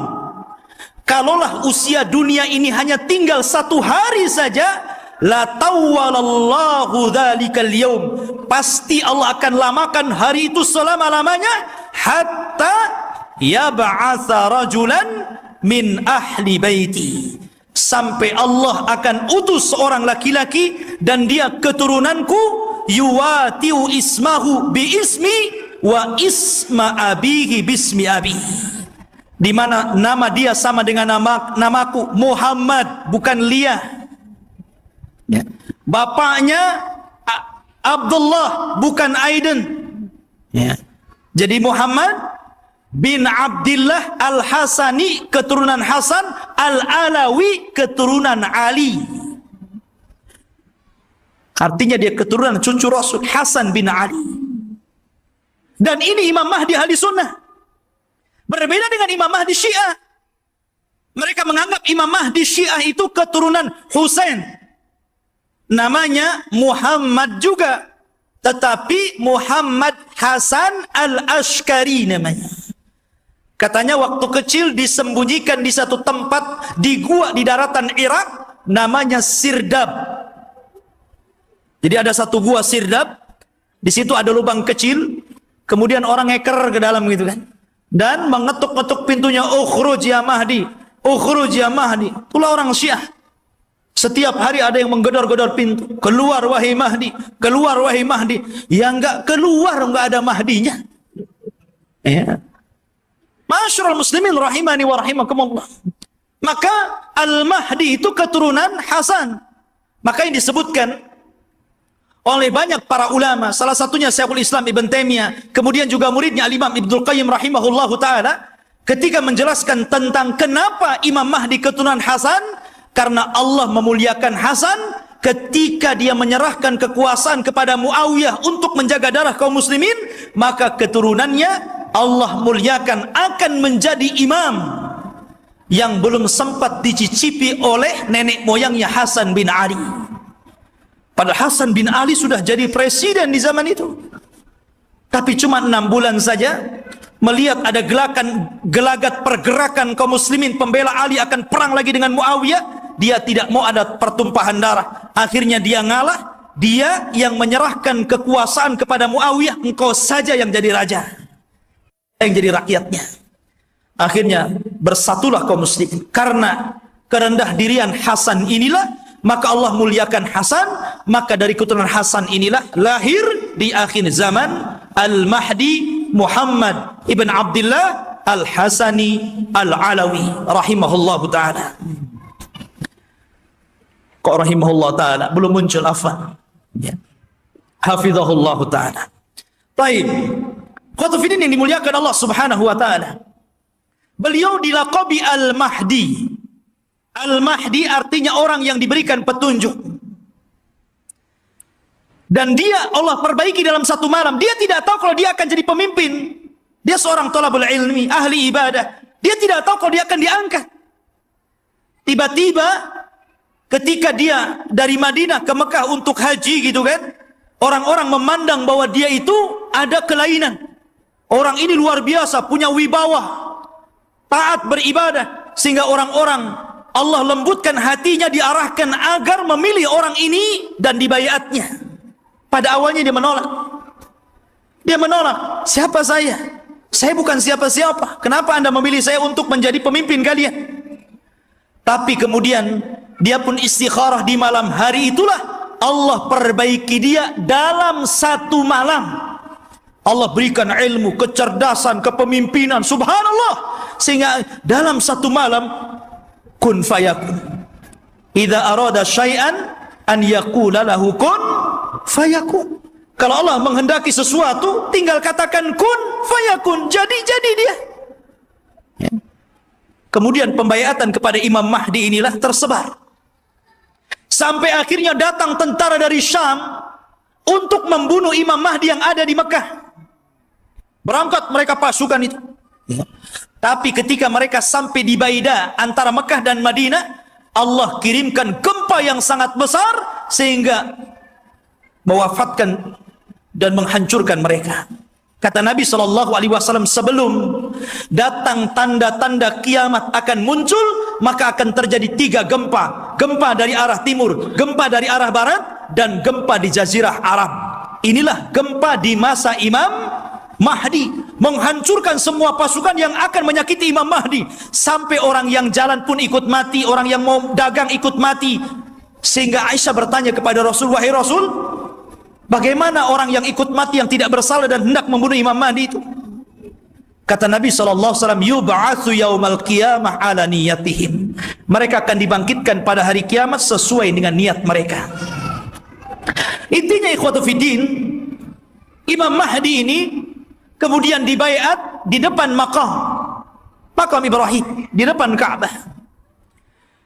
kalaulah usia dunia ini hanya tinggal 1 hari saja, la tawwalallahu dzalikal yaum, pasti Allah akan lamakan hari itu selama-lamanya, hatta yab'atsa rajulan min ahli baiti, sampai Allah akan utus seorang laki-laki dan dia keturunanku, yuwatiu ismahu bi ismi wa isma abihi bismi abi, di mana nama dia sama dengan namaku Muhammad, bukan Lia. Ya. Bapaknya Abdullah, bukan Aiden. Ya. Jadi Muhammad bin Abdullah Al-Hasani, keturunan Hasan, Al-Alawi, keturunan Ali. Artinya dia keturunan cucu Rasul, Hasan bin Ali. Dan ini Imam Mahdi ahli sunnah. Berbeda dengan Imam Mahdi Syiah. Mereka menganggap Imam Mahdi Syiah itu keturunan Husain. Namanya Muhammad juga, tetapi Muhammad Hasan Al-Ashkari namanya. Katanya waktu kecil disembunyikan di satu tempat di gua di daratan Irak, namanya Sirdab. Jadi ada satu gua Sirdab, di situ ada lubang kecil, kemudian orang ngeker ke dalam gitu kan, dan mengetuk-ngetuk pintunya, ukhruj ya Mahdi, ukhruj ya Mahdi. Itulah orang Syiah. Setiap hari ada yang menggedor-gedor pintu, keluar wahai Mahdi, keluar wahai Mahdi. Yang enggak keluar, enggak ada Mahdinya. Ya. Masyarul muslimin rahimani wa rahimakumullah. Maka Al-Mahdi itu keturunan Hasan. Maka yang disebutkan oleh banyak para ulama, salah satunya Syekhul Islam Ibn Taimiyah, kemudian juga muridnya Al-Imam Ibnul Qayyim rahimahullahu ta'ala, ketika menjelaskan tentang kenapa Imam Mahdi keturunan Hasan, karena Allah memuliakan Hasan ketika dia menyerahkan kekuasaan kepada Muawiyah untuk menjaga darah kaum muslimin, maka keturunannya Allah muliakan akan menjadi imam yang belum sempat dicicipi oleh nenek moyangnya Hasan bin Ali. Padahal Hasan bin Ali sudah jadi presiden di zaman itu. Tapi cuma 6 bulan saja, melihat ada gelagat pergerakan kaum muslimin pembela Ali akan perang lagi dengan Muawiyah, dia tidak mau ada pertumpahan darah. Akhirnya dia ngalah, dia yang menyerahkan kekuasaan kepada Muawiyah, engkau saja yang jadi raja, yang jadi rakyatnya. Akhirnya bersatulah kaum muslimin. Karena kerendah dirian Hasan inilah, maka Allah muliakan Hasan. Maka dari keturunan Hasan inilah lahir di akhir zaman Al-Mahdi Muhammad ibn Abdullah Al-Hasani Al-Alawi rahimahullahu ta'ala. Kok rahimahullah ta'ala belum muncul afan ya. Hafizahullahu ta'ala. Baik, khotufidin yang dimuliakan Allah subhanahu wa ta'ala, beliau dilaqabi Al-Mahdi. Al-Mahdi artinya orang yang diberikan petunjuk. Dan dia Allah perbaiki dalam satu malam. Dia tidak tahu kalau dia akan jadi pemimpin. Dia seorang thalabul ilmi, ahli ibadah. Dia tidak tahu kalau dia akan diangkat. Tiba-tiba ketika dia dari Madinah ke Mekah untuk haji gitu kan, orang-orang memandang bahwa dia itu ada kelainan. Orang ini luar biasa, punya wibawa, taat beribadah, sehingga orang-orang Allah lembutkan hatinya, diarahkan agar memilih orang ini dan dibayatnya. Pada awalnya dia menolak. Dia menolak. Siapa saya? Saya bukan siapa-siapa. Kenapa Anda memilih saya untuk menjadi pemimpin kalian? Tapi kemudian dia pun istikharah di malam hari itulah Allah perbaiki dia dalam satu malam. Allah berikan ilmu, kecerdasan, kepemimpinan, subhanallah, sehingga dalam satu malam kun fayakun. Idza arada syai'an an yaqula lahu kun fayakun. Kalau Allah menghendaki sesuatu, tinggal katakan kun fayakun, jadi dia. Ya. Kemudian pembayatan kepada Imam Mahdi inilah tersebar. Sampai akhirnya datang tentara dari Syam untuk membunuh Imam Mahdi yang ada di Mekah. Berangkat mereka pasukan itu. Ya. Tapi ketika mereka sampai di Baida antara Mekah dan Madinah, Allah kirimkan gempa yang sangat besar sehingga mewafatkan dan menghancurkan mereka. Kata Nabi SAW, sebelum datang tanda-tanda kiamat akan muncul, maka akan terjadi 3 gempa. Gempa dari arah timur, gempa dari arah barat, dan gempa di Jazirah Arab. Inilah gempa di masa Imam Mahdi, menghancurkan semua pasukan yang akan menyakiti Imam Mahdi. Sampai orang yang jalan pun ikut mati, orang yang mau dagang ikut mati. Sehingga Aisyah bertanya kepada Rasul, wahai Rasul, bagaimana orang yang ikut mati yang tidak bersalah dan hendak membunuh Imam Mahdi itu? Kata Nabi SAW, yub'atsu yaumal qiyamah ala niyatihim. Mereka akan dibangkitkan pada hari kiamat sesuai dengan niat mereka. Intinya ikhwatu fiddin, Imam Mahdi ini kemudian dibaiat di depan makam Ibrahim, di depan Ka'bah.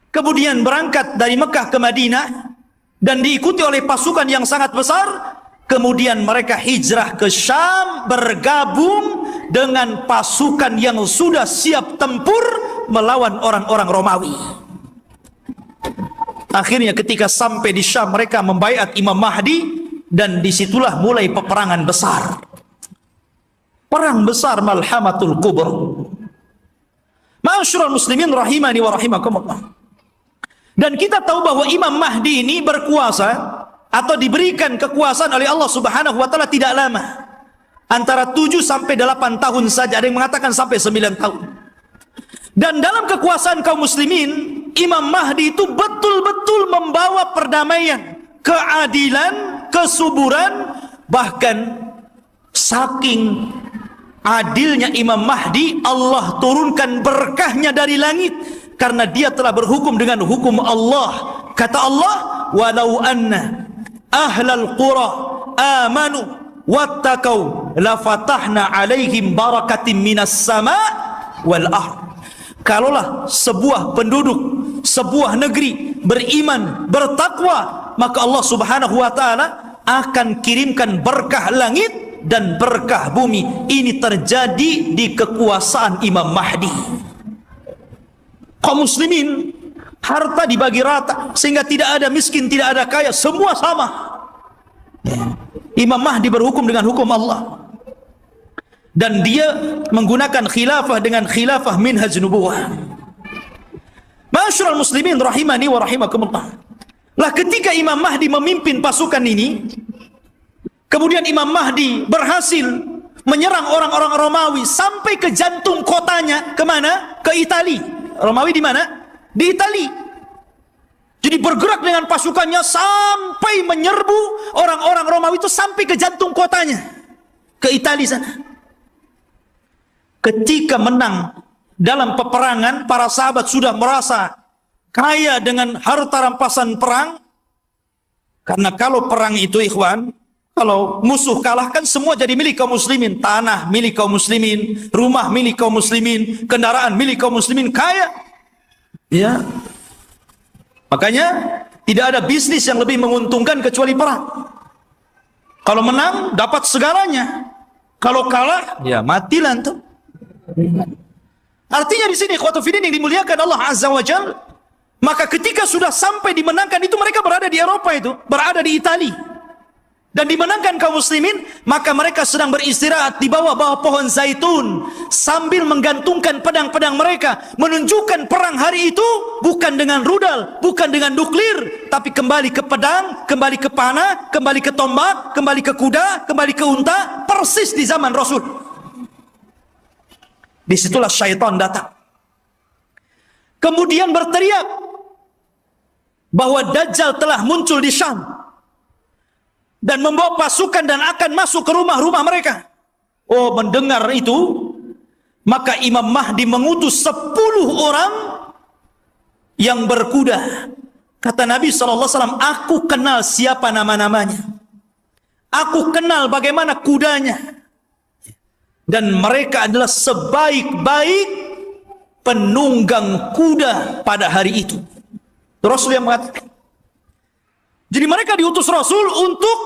Kemudian berangkat dari Mekah ke Madinah dan diikuti oleh pasukan yang sangat besar. Kemudian mereka hijrah ke Syam, bergabung dengan pasukan yang sudah siap tempur melawan orang-orang Romawi. Akhirnya ketika sampai di Syam, mereka membaiat Imam Mahdi, dan disitulah mulai peperangan besar. Perang besar Malhamatul Kubra. Ma'asyiral muslimin rahimani wa rahimakumullah. Dan kita tahu bahwa Imam Mahdi ini berkuasa atau diberikan kekuasaan oleh Allah Subhanahu wa taala tidak lama. Antara 7 sampai 8 tahun saja, ada yang mengatakan sampai 9 tahun. Dan dalam kekuasaan kaum muslimin, Imam Mahdi itu betul-betul membawa perdamaian, keadilan, kesuburan, bahkan saking adilnya Imam Mahdi, Allah turunkan berkahnya dari langit karena dia telah berhukum dengan hukum Allah. Kata Allah, walau anna ahlal qura amanu wattaqau lafatahna alaihim barakatim minas sama wal ard. Kalaulah sebuah penduduk, sebuah negeri beriman, bertakwa, maka Allah Subhanahu wa taala akan kirimkan berkah langit dan berkah bumi. Ini terjadi di kekuasaan Imam Mahdi. Kaum muslimin, harta dibagi rata sehingga tidak ada miskin, tidak ada kaya, semua sama. Imam Mahdi berhukum dengan hukum Allah, dan dia menggunakan khilafah dengan khilafah minhaj nubuwah. Ma'asyiral muslimin rahimani wa rahimakumullah. Lah ketika Imam Mahdi memimpin pasukan ini, kemudian Imam Mahdi berhasil menyerang orang-orang Romawi sampai ke jantung kotanya. Kemana? Ke Itali. Romawi di mana? Di Itali. Jadi bergerak dengan pasukannya sampai menyerbu orang-orang Romawi itu sampai ke jantung kotanya, ke Itali sana. Ketika menang dalam peperangan, para sahabat sudah merasa kaya dengan harta rampasan perang. Karena kalau perang itu ikhwan, kalau musuh kalah kan semua jadi milik kaum muslimin. Tanah milik kaum muslimin, rumah milik kaum muslimin, kendaraan milik kaum muslimin, kaya. Ya. Makanya tidak ada bisnis yang lebih menguntungkan kecuali perang. Kalau menang dapat segalanya. Kalau kalah ya matilah tuh. Artinya di sini ikhwatu fiddin yang dimuliakan Allah Azza wa Jalla, maka ketika sudah sampai dimenangkan itu, mereka berada di Eropa itu, berada di Itali. Dan dimenangkan kaum muslimin, maka mereka sedang beristirahat di bawah-bawah pohon zaitun sambil menggantungkan pedang-pedang mereka, menunjukkan perang hari itu bukan dengan rudal, bukan dengan nuklir, tapi kembali ke pedang, kembali ke panah, kembali ke tombak, kembali ke kuda, kembali ke unta, persis di zaman Rasul. Disitulah syaitan datang. Kemudian berteriak bahwa Dajjal telah muncul di Syam dan membawa pasukan dan akan masuk ke rumah-rumah mereka. mendengar itu, maka Imam Mahdi mengutus 10 orang yang berkuda. Kata Nabi SAW, aku kenal siapa nama-namanya. Aku kenal bagaimana kudanya. Dan mereka adalah sebaik-baik penunggang kuda pada hari itu. Rasul yang mengatakan. Jadi mereka diutus Rasul untuk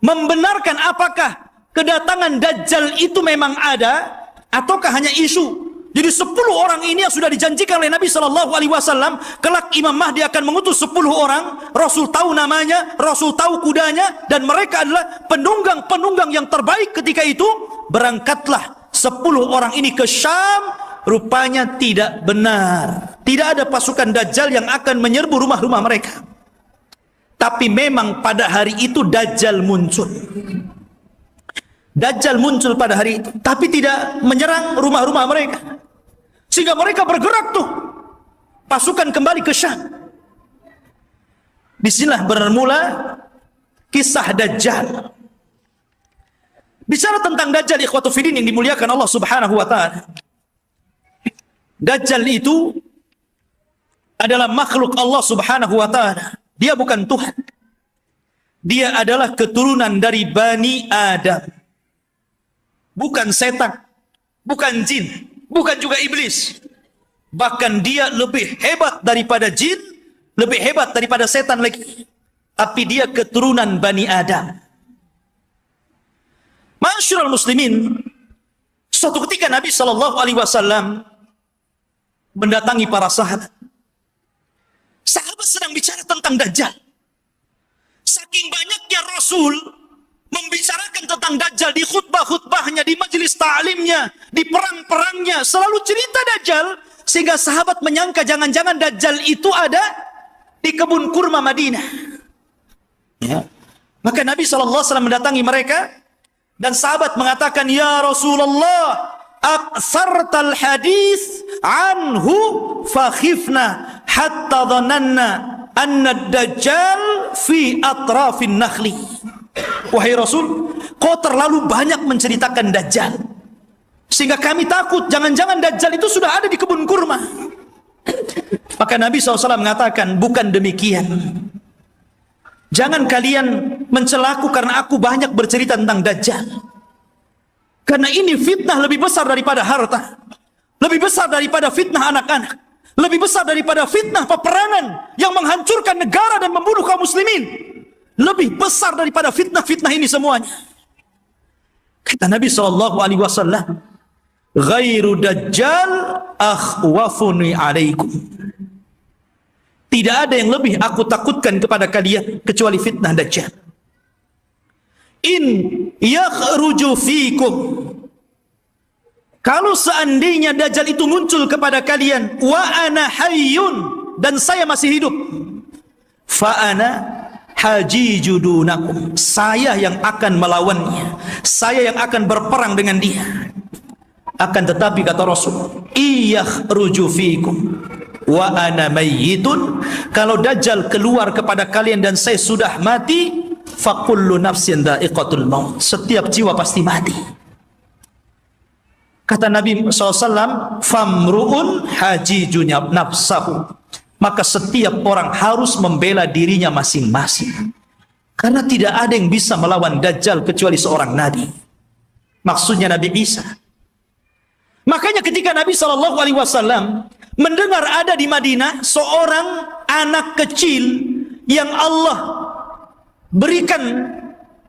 membenarkan apakah kedatangan Dajjal itu memang ada ataukah hanya isu. Jadi 10 orang ini yang sudah dijanjikan oleh Nabi SAW, kelak Imam Mahdi akan mengutus 10 orang, Rasul tahu namanya, Rasul tahu kudanya, dan mereka adalah penunggang-penunggang yang terbaik ketika itu. Berangkatlah 10 orang ini ke Syam, rupanya tidak benar. Tidak ada pasukan Dajjal yang akan menyerbu rumah-rumah mereka. Tapi memang pada hari itu Dajjal muncul. Dajjal muncul pada hari itu, tapi tidak menyerang rumah-rumah mereka. Sehingga mereka bergerak tuh, pasukan kembali ke Syam. Disinilah bermula kisah Dajjal. Bicara tentang Dajjal, ikhwatu fiddin yang dimuliakan Allah Subhanahu wa ta'ala. Dajjal itu adalah makhluk Allah Subhanahu wa ta'ala. Dia bukan Tuhan. Dia adalah keturunan dari Bani Adam. Bukan setan, bukan jin, bukan juga iblis. Bahkan dia lebih hebat daripada jin, lebih hebat daripada setan lagi. Tapi dia keturunan Bani Adam. Ma'asyiral muslimin, suatu ketika Nabi SAW mendatangi para sahabat. Sahabat sedang bicara tentang Dajjal. Saking banyaknya Rasul membicarakan tentang Dajjal di khutbah-khutbahnya, di majelis ta'limnya, di perang-perangnya, selalu cerita Dajjal, sehingga sahabat menyangka jangan-jangan Dajjal itu ada di kebun kurma Madinah. Ya. Maka Nabi SAW mendatangi mereka, dan sahabat mengatakan, ya Rasulullah, aksartal hadis anhu fakhifna hatta dhananna anna Dajjal fi atrafin nakhli. Wahai Rasul, kau terlalu banyak menceritakan Dajjal, sehingga kami takut jangan-jangan Dajjal itu sudah ada di kebun kurma. Maka Nabi SAW mengatakan, bukan demikian. Jangan kalian mencelaku karena aku banyak bercerita tentang Dajjal. Karena ini fitnah lebih besar daripada harta, lebih besar daripada fitnah anak-anak, lebih besar daripada fitnah peperangan yang menghancurkan negara dan membunuh kaum muslimin. Lebih besar daripada fitnah-fitnah ini semuanya. Kata Nabi SAW, ghairu Dajjal akhwafuni alaikum. Tidak ada yang lebih aku takutkan kepada kalian kecuali fitnah Dajjal. In yakhruju fikum, kalau seandainya Dajjal itu muncul kepada kalian, wa ana hayyun, dan saya masih hidup, fa ana hajijudunakum, saya yang akan melawannya, saya yang akan berperang dengan dia. Akan tetapi kata Rasul, iyakhruju fikum wa ana mayyitun, kalau Dajjal keluar kepada kalian dan saya sudah mati, fakullu nafsin dha'iqatul maut, setiap jiwa pasti mati. Kata Nabi SAW, famru'un hajijunya nafsahu, maka setiap orang harus membela dirinya masing-masing. Karena tidak ada yang bisa melawan Dajjal kecuali seorang Nabi. Maksudnya Nabi Isa. Makanya ketika Nabi SAW mendengar ada di Madinah seorang anak kecil yang Allah berikan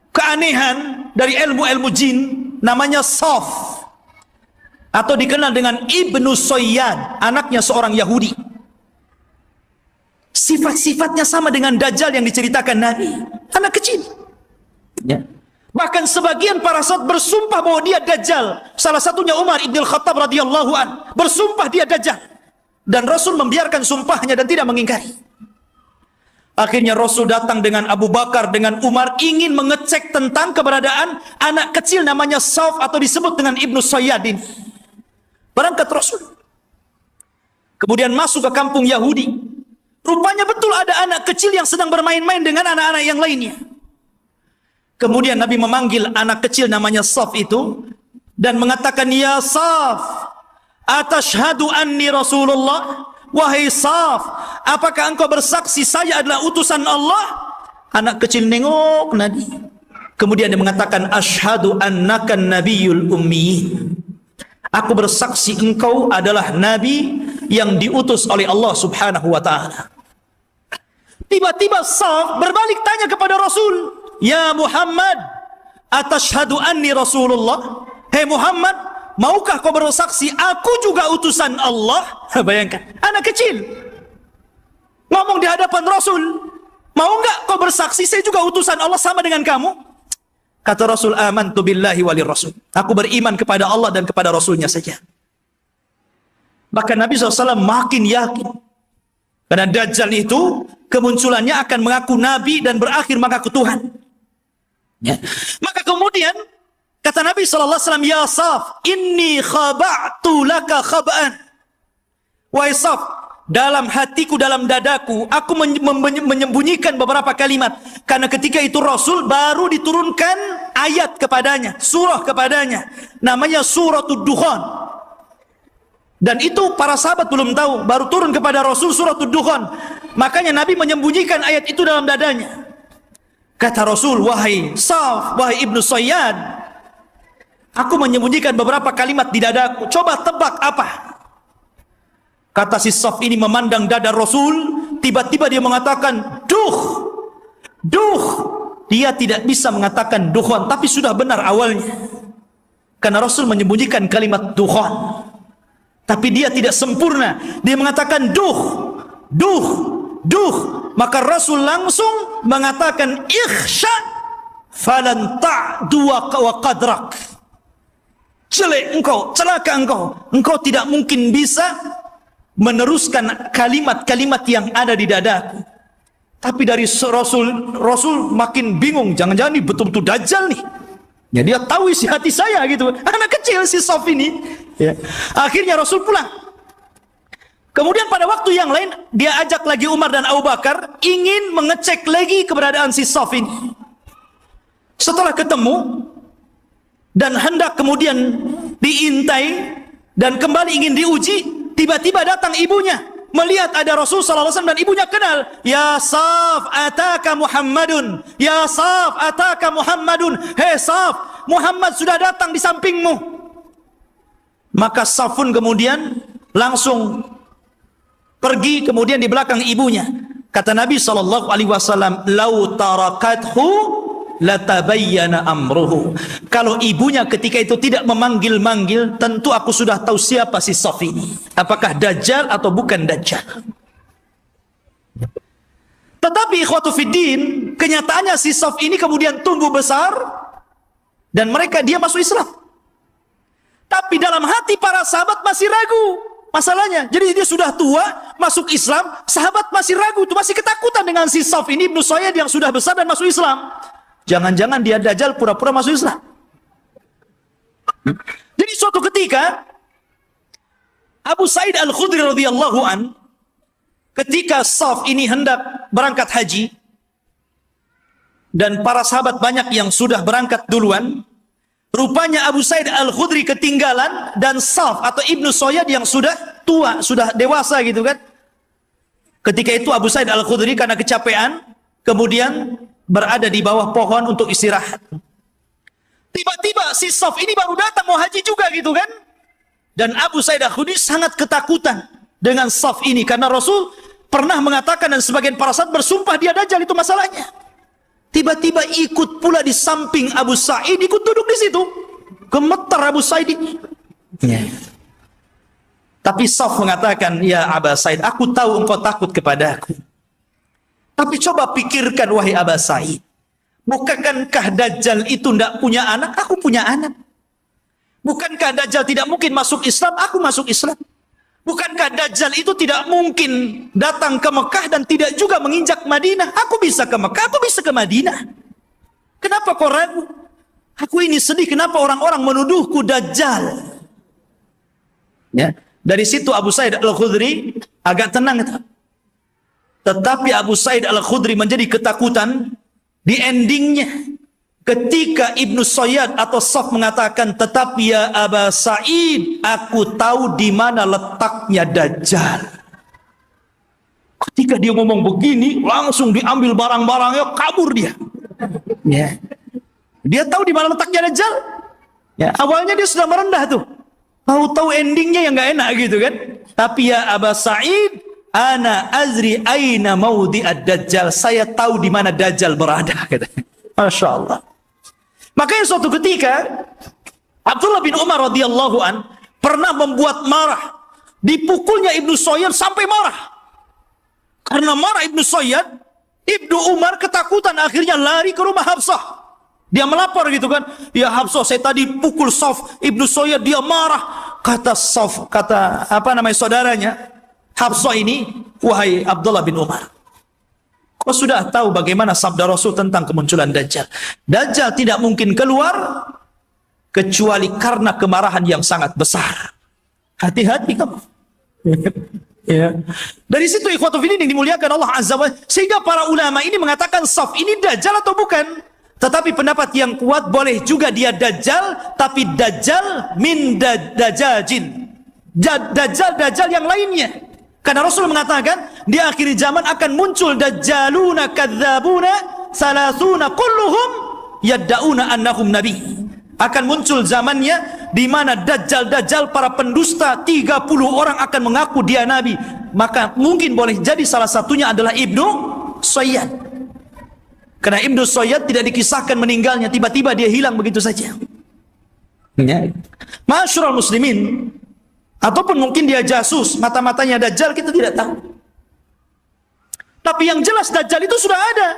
keanehan dari ilmu-ilmu jin, namanya Saf, atau dikenal dengan Ibnu Soyyad, anaknya seorang Yahudi. Sifat-sifatnya sama dengan Dajjal yang diceritakan Nabi, anak kecil. Ya. Bahkan sebagian para sahabat bersumpah bahwa dia Dajjal. Salah satunya Umar Ibn Khattab radhiyallahu an bersumpah dia Dajjal, dan Rasul membiarkan sumpahnya dan tidak mengingkari. Akhirnya Rasul datang dengan Abu Bakar, dengan Umar, ingin mengecek tentang keberadaan anak kecil namanya Saf, atau disebut dengan Ibnu Sayyadin. Berangkat Rasul, kemudian masuk ke kampung Yahudi. Rupanya betul ada anak kecil yang sedang bermain-main dengan anak-anak yang lainnya. Kemudian Nabi memanggil anak kecil namanya Saf itu, dan mengatakan, ya Saf, atashhadu anni Rasulullah? Wahai Saf, apakah engkau bersaksi saya adalah utusan Allah? Anak kecil nengok Nabi. Kemudian dia mengatakan, asyhadu annaka nabiyul ummiyin. Aku bersaksi engkau adalah Nabi yang diutus oleh Allah subhanahu wa ta'ala. Tiba-tiba Saf berbalik tanya kepada Rasul, ya Muhammad, atashhadu anni Rasulullah? Hei Muhammad, maukah kau bersaksi aku juga utusan Allah? Bayangkan, anak kecil ngomong di hadapan Rasul, mau enggak kau bersaksi saya juga utusan Allah sama dengan kamu? Kata Rasul, amantu billahi walir rasul. Aku beriman kepada Allah dan kepada Rasulnya saja. Maka Nabi SAW makin yakin. Karena Dajjal itu kemunculannya akan mengaku Nabi dan berakhir mengaku Tuhan. Ya. Maka kemudian kata Nabi SAW, ya Saf, inni khaba'tu laka khaba'an. Wahai Saf, dalam hatiku, dalam dadaku, aku menyembunyikan beberapa kalimat. Karena ketika itu Rasul baru diturunkan ayat kepadanya, surah kepadanya. Namanya Suratul Dukhan. Dan itu para sahabat belum tahu, baru turun kepada Rasul Suratul Dukhan. Makanya Nabi menyembunyikan ayat itu dalam dadanya. Kata Rasul, wahai Saf, wahai Ibnu Sayyad, aku menyembunyikan beberapa kalimat di dadaku. Coba tebak apa? Kata si Saf ini memandang dada Rasul. Tiba-tiba dia mengatakan, duh. Dia tidak bisa mengatakan dukhan, tapi sudah benar awalnya. Karena Rasul menyembunyikan kalimat dukhan. Tapi dia tidak sempurna. Dia mengatakan duh. Maka Rasul langsung mengatakan, ikhsha falan ta'du wa qadrak. Jelek engkau, celaka engkau. Engkau tidak mungkin bisa meneruskan kalimat-kalimat yang ada di dadaku. Tapi dari Rasul makin bingung. Jangan-jangan ini betul-betul Dajjal nih. Ya, dia tahu isi hati saya gitu. Anak kecil si Saf ini. Ya. Akhirnya Rasul pulang. Kemudian pada waktu yang lain dia ajak lagi Umar dan Abu Bakar ingin mengecek lagi keberadaan si Saf ini. Setelah ketemu dan hendak kemudian diintai dan kembali ingin diuji, tiba-tiba datang ibunya melihat ada Rasul sallallahu alaihi wasallam dan ibunya kenal. Ya Saf, ataka Muhammadun. Ya Saf, ataka Muhammadun. Hei Saf, Muhammad sudah datang di sampingmu. Maka Safun kemudian langsung pergi kemudian di belakang ibunya. Kata Nabi sallallahu alaihi wasallam, "Lau tarakathu latabayyana amruhu." Kalau ibunya ketika itu tidak memanggil-manggil, tentu aku sudah tahu siapa si Saf ini. Apakah Dajjal atau bukan Dajjal. Tetapi ikhwatu fiddin, kenyataannya si Saf ini kemudian tumbuh besar dan dia masuk Islam. Tapi dalam hati para sahabat masih ragu masalahnya. Jadi dia sudah tua, masuk Islam, sahabat masih ragu, masih ketakutan dengan si Saf ini Ibnu Sayyad yang sudah besar dan masuk Islam. Jangan-jangan dia Dajjal pura-pura masuk Islam. Jadi suatu ketika Abu Sa'id Al-Khudri radhiyallahu an, ketika Saf ini hendak berangkat haji dan para sahabat banyak yang sudah berangkat duluan, rupanya Abu Sa'id Al-Khudri ketinggalan dan Saf atau Ibnu Sayyad yang sudah tua, sudah dewasa gitu kan. Ketika itu Abu Sa'id Al-Khudri karena kecapean kemudian berada di bawah pohon untuk istirahat. Tiba-tiba si Saf ini baru datang mau haji juga gitu kan. Dan Abu Sa'id Al-Khudri sangat ketakutan dengan Saf ini karena Rasul pernah mengatakan dan sebagian para sahabat bersumpah dia Dajjal, itu masalahnya. Tiba-tiba ikut pula di samping Abu Sa'id, ikut duduk di situ. Gemetar Abu Sa'id ini. Ya. Tapi Saf mengatakan, ya Abu Sa'id, aku tahu engkau takut kepadaku. Tapi coba pikirkan wahai Abu Sa'id, bukankah Dajjal itu tidak punya anak? Aku punya anak. Bukankah Dajjal tidak mungkin masuk Islam? Aku masuk Islam. Bukankah Dajjal itu tidak mungkin datang ke Mekah dan tidak juga menginjak Madinah? Aku bisa ke Mekah, aku bisa ke Madinah. Kenapa kau ragu? Aku ini sedih, kenapa orang-orang menuduhku Dajjal? Ya, dari situ Abu Sa'id Al-Khudri agak tenang. Tetapi Abu Sa'id Al-Khudri menjadi ketakutan di endingnya. Ketika Ibnu Sayyad atau Saf mengatakan, tetapi ya Aba Sa'id, aku tahu di mana letaknya Dajjal. Ketika dia ngomong begini, langsung diambil barang-barangnya, kabur dia. Ya. Dia tahu di mana letaknya Dajjal. Ya, awalnya dia sudah merendah tuh. Tahu-tahu endingnya yang nggak enak gitu kan. Tapi ya Aba Sa'id, ana azri aina maudhi'ad Dajjal. Saya tahu di mana Dajjal berada, katanya. Masya Allah. Makanya suatu ketika Abdullah bin Umar radhiyallahu an pernah membuat marah, dipukulnya Ibnu Sayyad sampai marah. Karena marah Ibnu Sayyad, Ibnu Umar ketakutan, akhirnya lari ke rumah Hafsah. Dia melapor gitu kan, ya Hafsah, saya tadi pukul Saf, Ibnu Sayyad dia marah. Kata Saf, kata saudaranya Hafsah ini, wahai Abdullah bin Umar, kau sudah tahu bagaimana sabda Rasul tentang kemunculan Dajjal. Dajjal tidak mungkin keluar kecuali karena kemarahan yang sangat besar. Hati-hati kamu. Ya. Dari situ ikhwatu fillah yang dimuliakan Allah Azza wa Jalla, sehingga para ulama ini mengatakan Saf ini Dajjal atau bukan. Tetapi pendapat yang kuat, boleh juga dia Dajjal, tapi Dajjal min dajajin. Dajjal yang lainnya. Karena Rasul mengatakan di akhir zaman akan muncul dajjaluna kadzabuna salasuna kulluhum yad'una annahum nabi. Akan muncul zamannya di mana dajjal para pendusta 30 orang akan mengaku dia nabi. Maka mungkin boleh jadi salah satunya adalah Ibnu Sayyad. Karena Ibnu Sayyad tidak dikisahkan meninggalnya, tiba-tiba dia hilang begitu saja. Ya. Ma'asyiral muslimin, ataupun mungkin dia jasus, mata-matanya Dajjal, kita tidak tahu. Tapi yang jelas Dajjal itu sudah ada.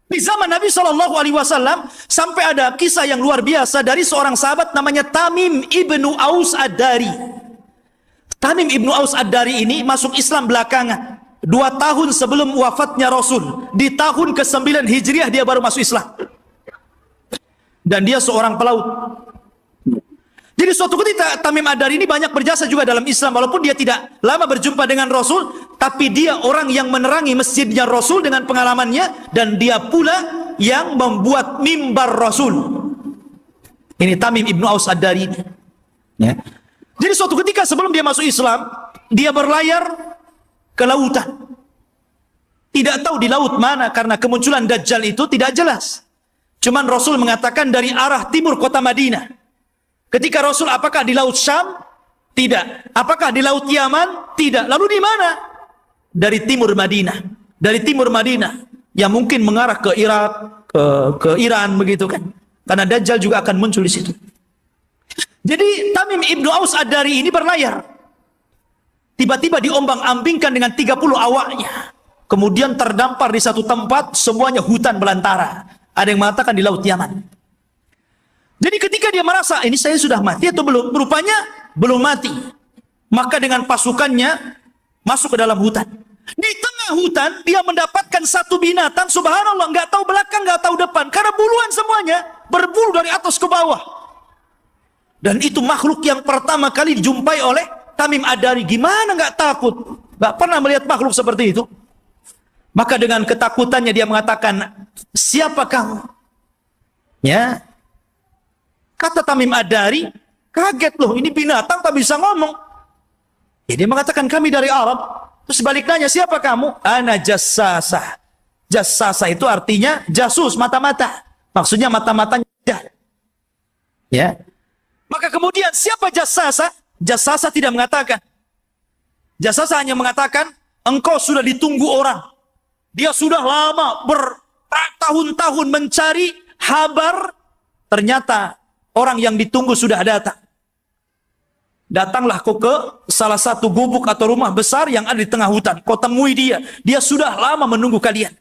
Di zaman Nabi SAW sampai ada kisah yang luar biasa dari seorang sahabat namanya Tamim ibnu Aus Ad-Dari. Tamim ibnu Aus Ad-Dari ini masuk Islam belakangan, 2 tahun sebelum wafatnya Rasul. Di tahun ke-9 Hijriah dia baru masuk Islam. Dan dia seorang pelaut. Jadi suatu ketika Tamim Ad-Dari ini banyak berjasa juga dalam Islam, walaupun dia tidak lama berjumpa dengan Rasul, tapi dia orang yang menerangi masjidnya Rasul dengan pengalamannya, dan dia pula yang membuat mimbar Rasul. Ini Tamim ibnu Aus Ad-Dari ini. Ya. Jadi suatu ketika sebelum dia masuk Islam, dia berlayar ke lautan. Tidak tahu di laut mana, karena kemunculan Dajjal itu tidak jelas. Cuman Rasul mengatakan dari arah timur kota Madinah. Ketika Rasul, apakah di Laut Syam? Tidak. Apakah di Laut Yaman? Tidak. Lalu di mana? Dari timur Madinah. Dari timur Madinah. Yang mungkin mengarah ke Irak, ke Iran begitu kan. Karena Dajjal juga akan muncul di situ. Jadi Tamim ibnu Aus Ad-Dari ini berlayar. Tiba-tiba diombang-ambingkan dengan 30 awaknya. Kemudian terdampar di satu tempat, semuanya hutan belantara. Ada yang mengatakan di Laut Yaman. Jadi ketika dia merasa, ini saya sudah mati atau belum? Rupanya belum mati. Maka dengan pasukannya masuk ke dalam hutan. Di tengah hutan dia mendapatkan satu binatang, subhanallah, nggak tahu belakang, nggak tahu depan, karena buluan semuanya, berbulu dari atas ke bawah. Dan itu makhluk yang pertama kali dijumpai oleh Tamim Ad-Dari. Gimana nggak takut? Nggak pernah melihat makhluk seperti itu. Maka dengan ketakutannya dia mengatakan, siapa kamu? Ya. Kata Tamim Ad-Dari, kaget loh, ini binatang tak bisa ngomong. Jadi dia mengatakan, kami dari Arab. Terus balik nanya, siapa kamu? Ana jassasah. Jassasah itu artinya jasus, mata-mata. Maksudnya mata-matanya. Ya. Maka kemudian siapa jassasah? Jassasah tidak mengatakan. Jassasah hanya mengatakan, engkau sudah ditunggu orang. Dia sudah lama bertahun-tahun mencari kabar, ternyata orang yang ditunggu sudah datang. Datanglah kau ke salah satu gubuk atau rumah besar yang ada di tengah hutan. Kau temui dia. Dia sudah lama menunggu kalian.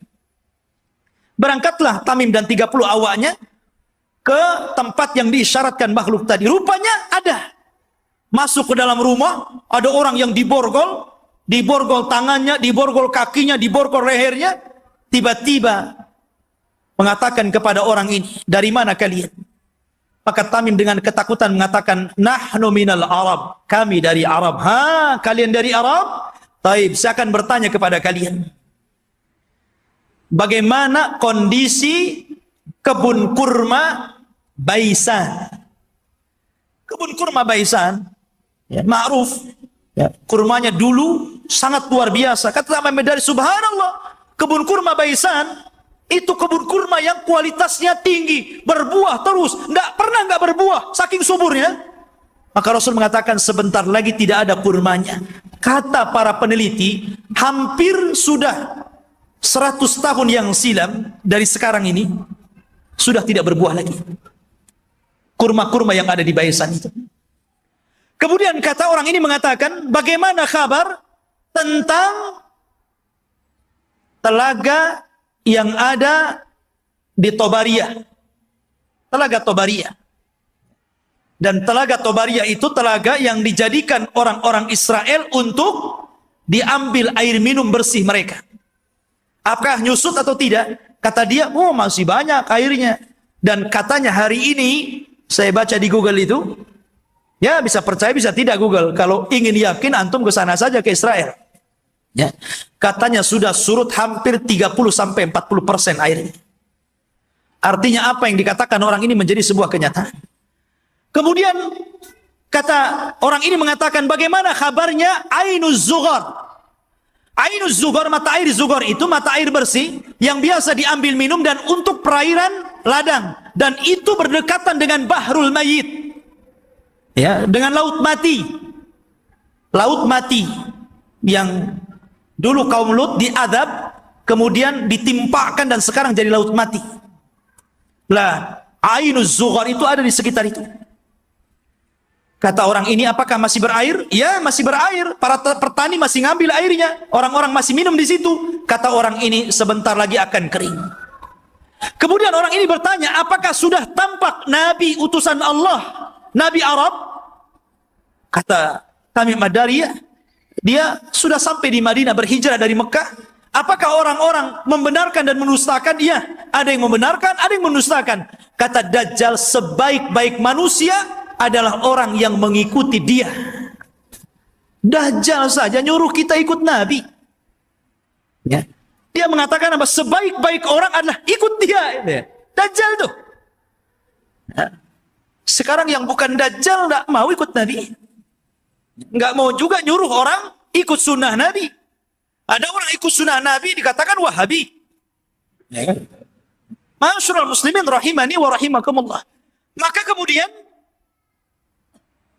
Berangkatlah Tamim dan 30 awaknya ke tempat yang diisyaratkan makhluk tadi. Rupanya ada. Masuk ke dalam rumah, ada orang yang diborgol tangannya, diborgol kakinya, diborgol lehernya. Tiba-tiba mengatakan kepada orang ini, dari mana kalian? Maka Tamim dengan ketakutan mengatakan, nahnu minal Arab. Kami dari Arab. Ha, kalian dari Arab? Taib, saya akan bertanya kepada kalian. Bagaimana kondisi kebun kurma Baisan. Kebun kurma Baisan, ya, ma'ruf, ya, kurmanya dulu sangat luar biasa. Kata Imam Madari, subhanallah, kebun kurma Baisan itu kebun kurma yang kualitasnya tinggi, berbuah terus, nggak berbuah, saking suburnya. Maka Rasul mengatakan sebentar lagi tidak ada kurmanya. Kata para peneliti, hampir sudah 100 tahun yang silam dari sekarang ini sudah tidak berbuah lagi kurma-kurma yang ada di Baisan itu. Kemudian kata orang ini mengatakan, bagaimana kabar tentang telaga yang ada di Tobariyah? Telaga Tobariyah. Dan telaga Tobariyah itu telaga yang dijadikan orang-orang Israel untuk diambil air minum bersih mereka. Apakah nyusut atau tidak? Kata dia, oh masih banyak airnya. Dan katanya hari ini, saya baca di Google itu, ya bisa percaya bisa tidak Google. Kalau ingin yakin, antum ke sana saja ke Israel. Ya. Katanya sudah surut hampir 30-40% airnya. Artinya apa yang dikatakan orang ini menjadi sebuah kenyataan. Kemudian kata orang ini mengatakan, bagaimana kabarnya Ainuz Zughar? Ainuz Zughar, mata air Zughar itu mata air bersih yang biasa diambil minum dan untuk perairan ladang, dan itu berdekatan dengan Bahrul Mayyit, ya, dengan laut mati. Laut mati yang dulu kaum Lut diadab, kemudian ditimpakan dan sekarang jadi laut mati. Lah, Ainuz Zughar itu ada di sekitar itu. Kata orang ini, apakah masih berair? Ya, masih berair. Para petani masih ngambil airnya. Orang-orang masih minum di situ. Kata orang ini, sebentar lagi akan kering. Kemudian orang ini bertanya, apakah sudah tampak Nabi utusan Allah, Nabi Arab? Kata Tamim Ad-Dari, ya, dia sudah sampai di Madinah, berhijrah dari Mekah. Apakah orang-orang membenarkan dan mendustakan? Iya, ada yang membenarkan, ada yang mendustakan. Kata Dajjal, sebaik-baik manusia adalah orang yang mengikuti dia. Dajjal saja nyuruh kita ikut Nabi. Ya. Dia mengatakan apa? Sebaik-baik orang adalah ikut dia. Ya. Dajjal itu. Ya. Sekarang yang bukan Dajjal nggak mau ikut Nabi. Nggak mau juga nyuruh orang ikut sunnah Nabi. Ada orang ikut sunnah Nabi dikatakan Wahabi. Ya. Ma'asyiral muslimin rahimani wa rahimakumullah. Maka kemudian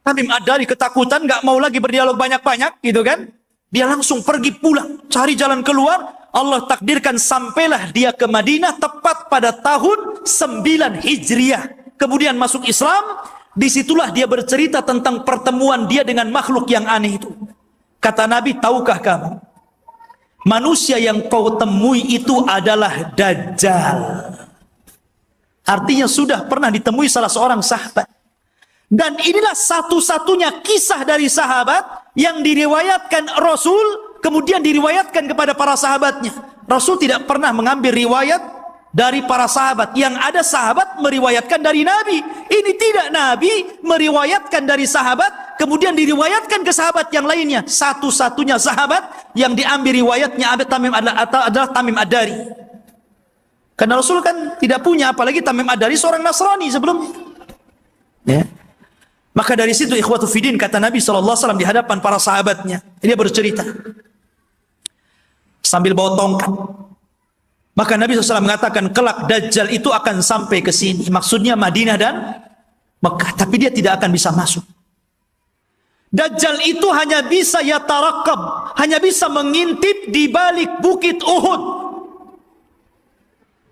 Tamim Ad-Dari ketakutan, nggak mau lagi berdialog banyak-banyak, gitu kan? Dia langsung pergi pulang, cari jalan keluar. Allah takdirkan sampailah dia ke Madinah tepat pada tahun 9 Hijriah. Kemudian masuk Islam. Disitulah dia bercerita tentang pertemuan dia dengan makhluk yang aneh itu. Kata Nabi, tahukah kamu, manusia yang kau temui itu adalah Dajjal. Artinya sudah pernah ditemui salah seorang sahabat. Dan inilah satu-satunya kisah dari sahabat yang diriwayatkan Rasul, kemudian diriwayatkan kepada para sahabatnya. Rasul tidak pernah mengambil riwayat dari para sahabat. Yang ada sahabat meriwayatkan dari Nabi. Ini tidak, Nabi meriwayatkan dari sahabat, kemudian diriwayatkan ke sahabat yang lainnya. Satu-satunya sahabat yang diambil riwayatnya adalah Tamim Ad-Dari. Karena Rasul kan tidak punya, apalagi Tamim Ad-Dari seorang Nasrani sebelumnya. Ya. Maka dari situ ikhwatu fiddin, kata Nabi SAW di hadapan para sahabatnya, dia bercerita sambil bawa tongkat. Maka Nabi SAW mengatakan, kelak Dajjal itu akan sampai ke sini. Maksudnya Madinah dan Mekah. Tapi dia tidak akan bisa masuk. Dajjal itu hanya bisa yatarakab, hanya bisa mengintip di balik bukit Uhud.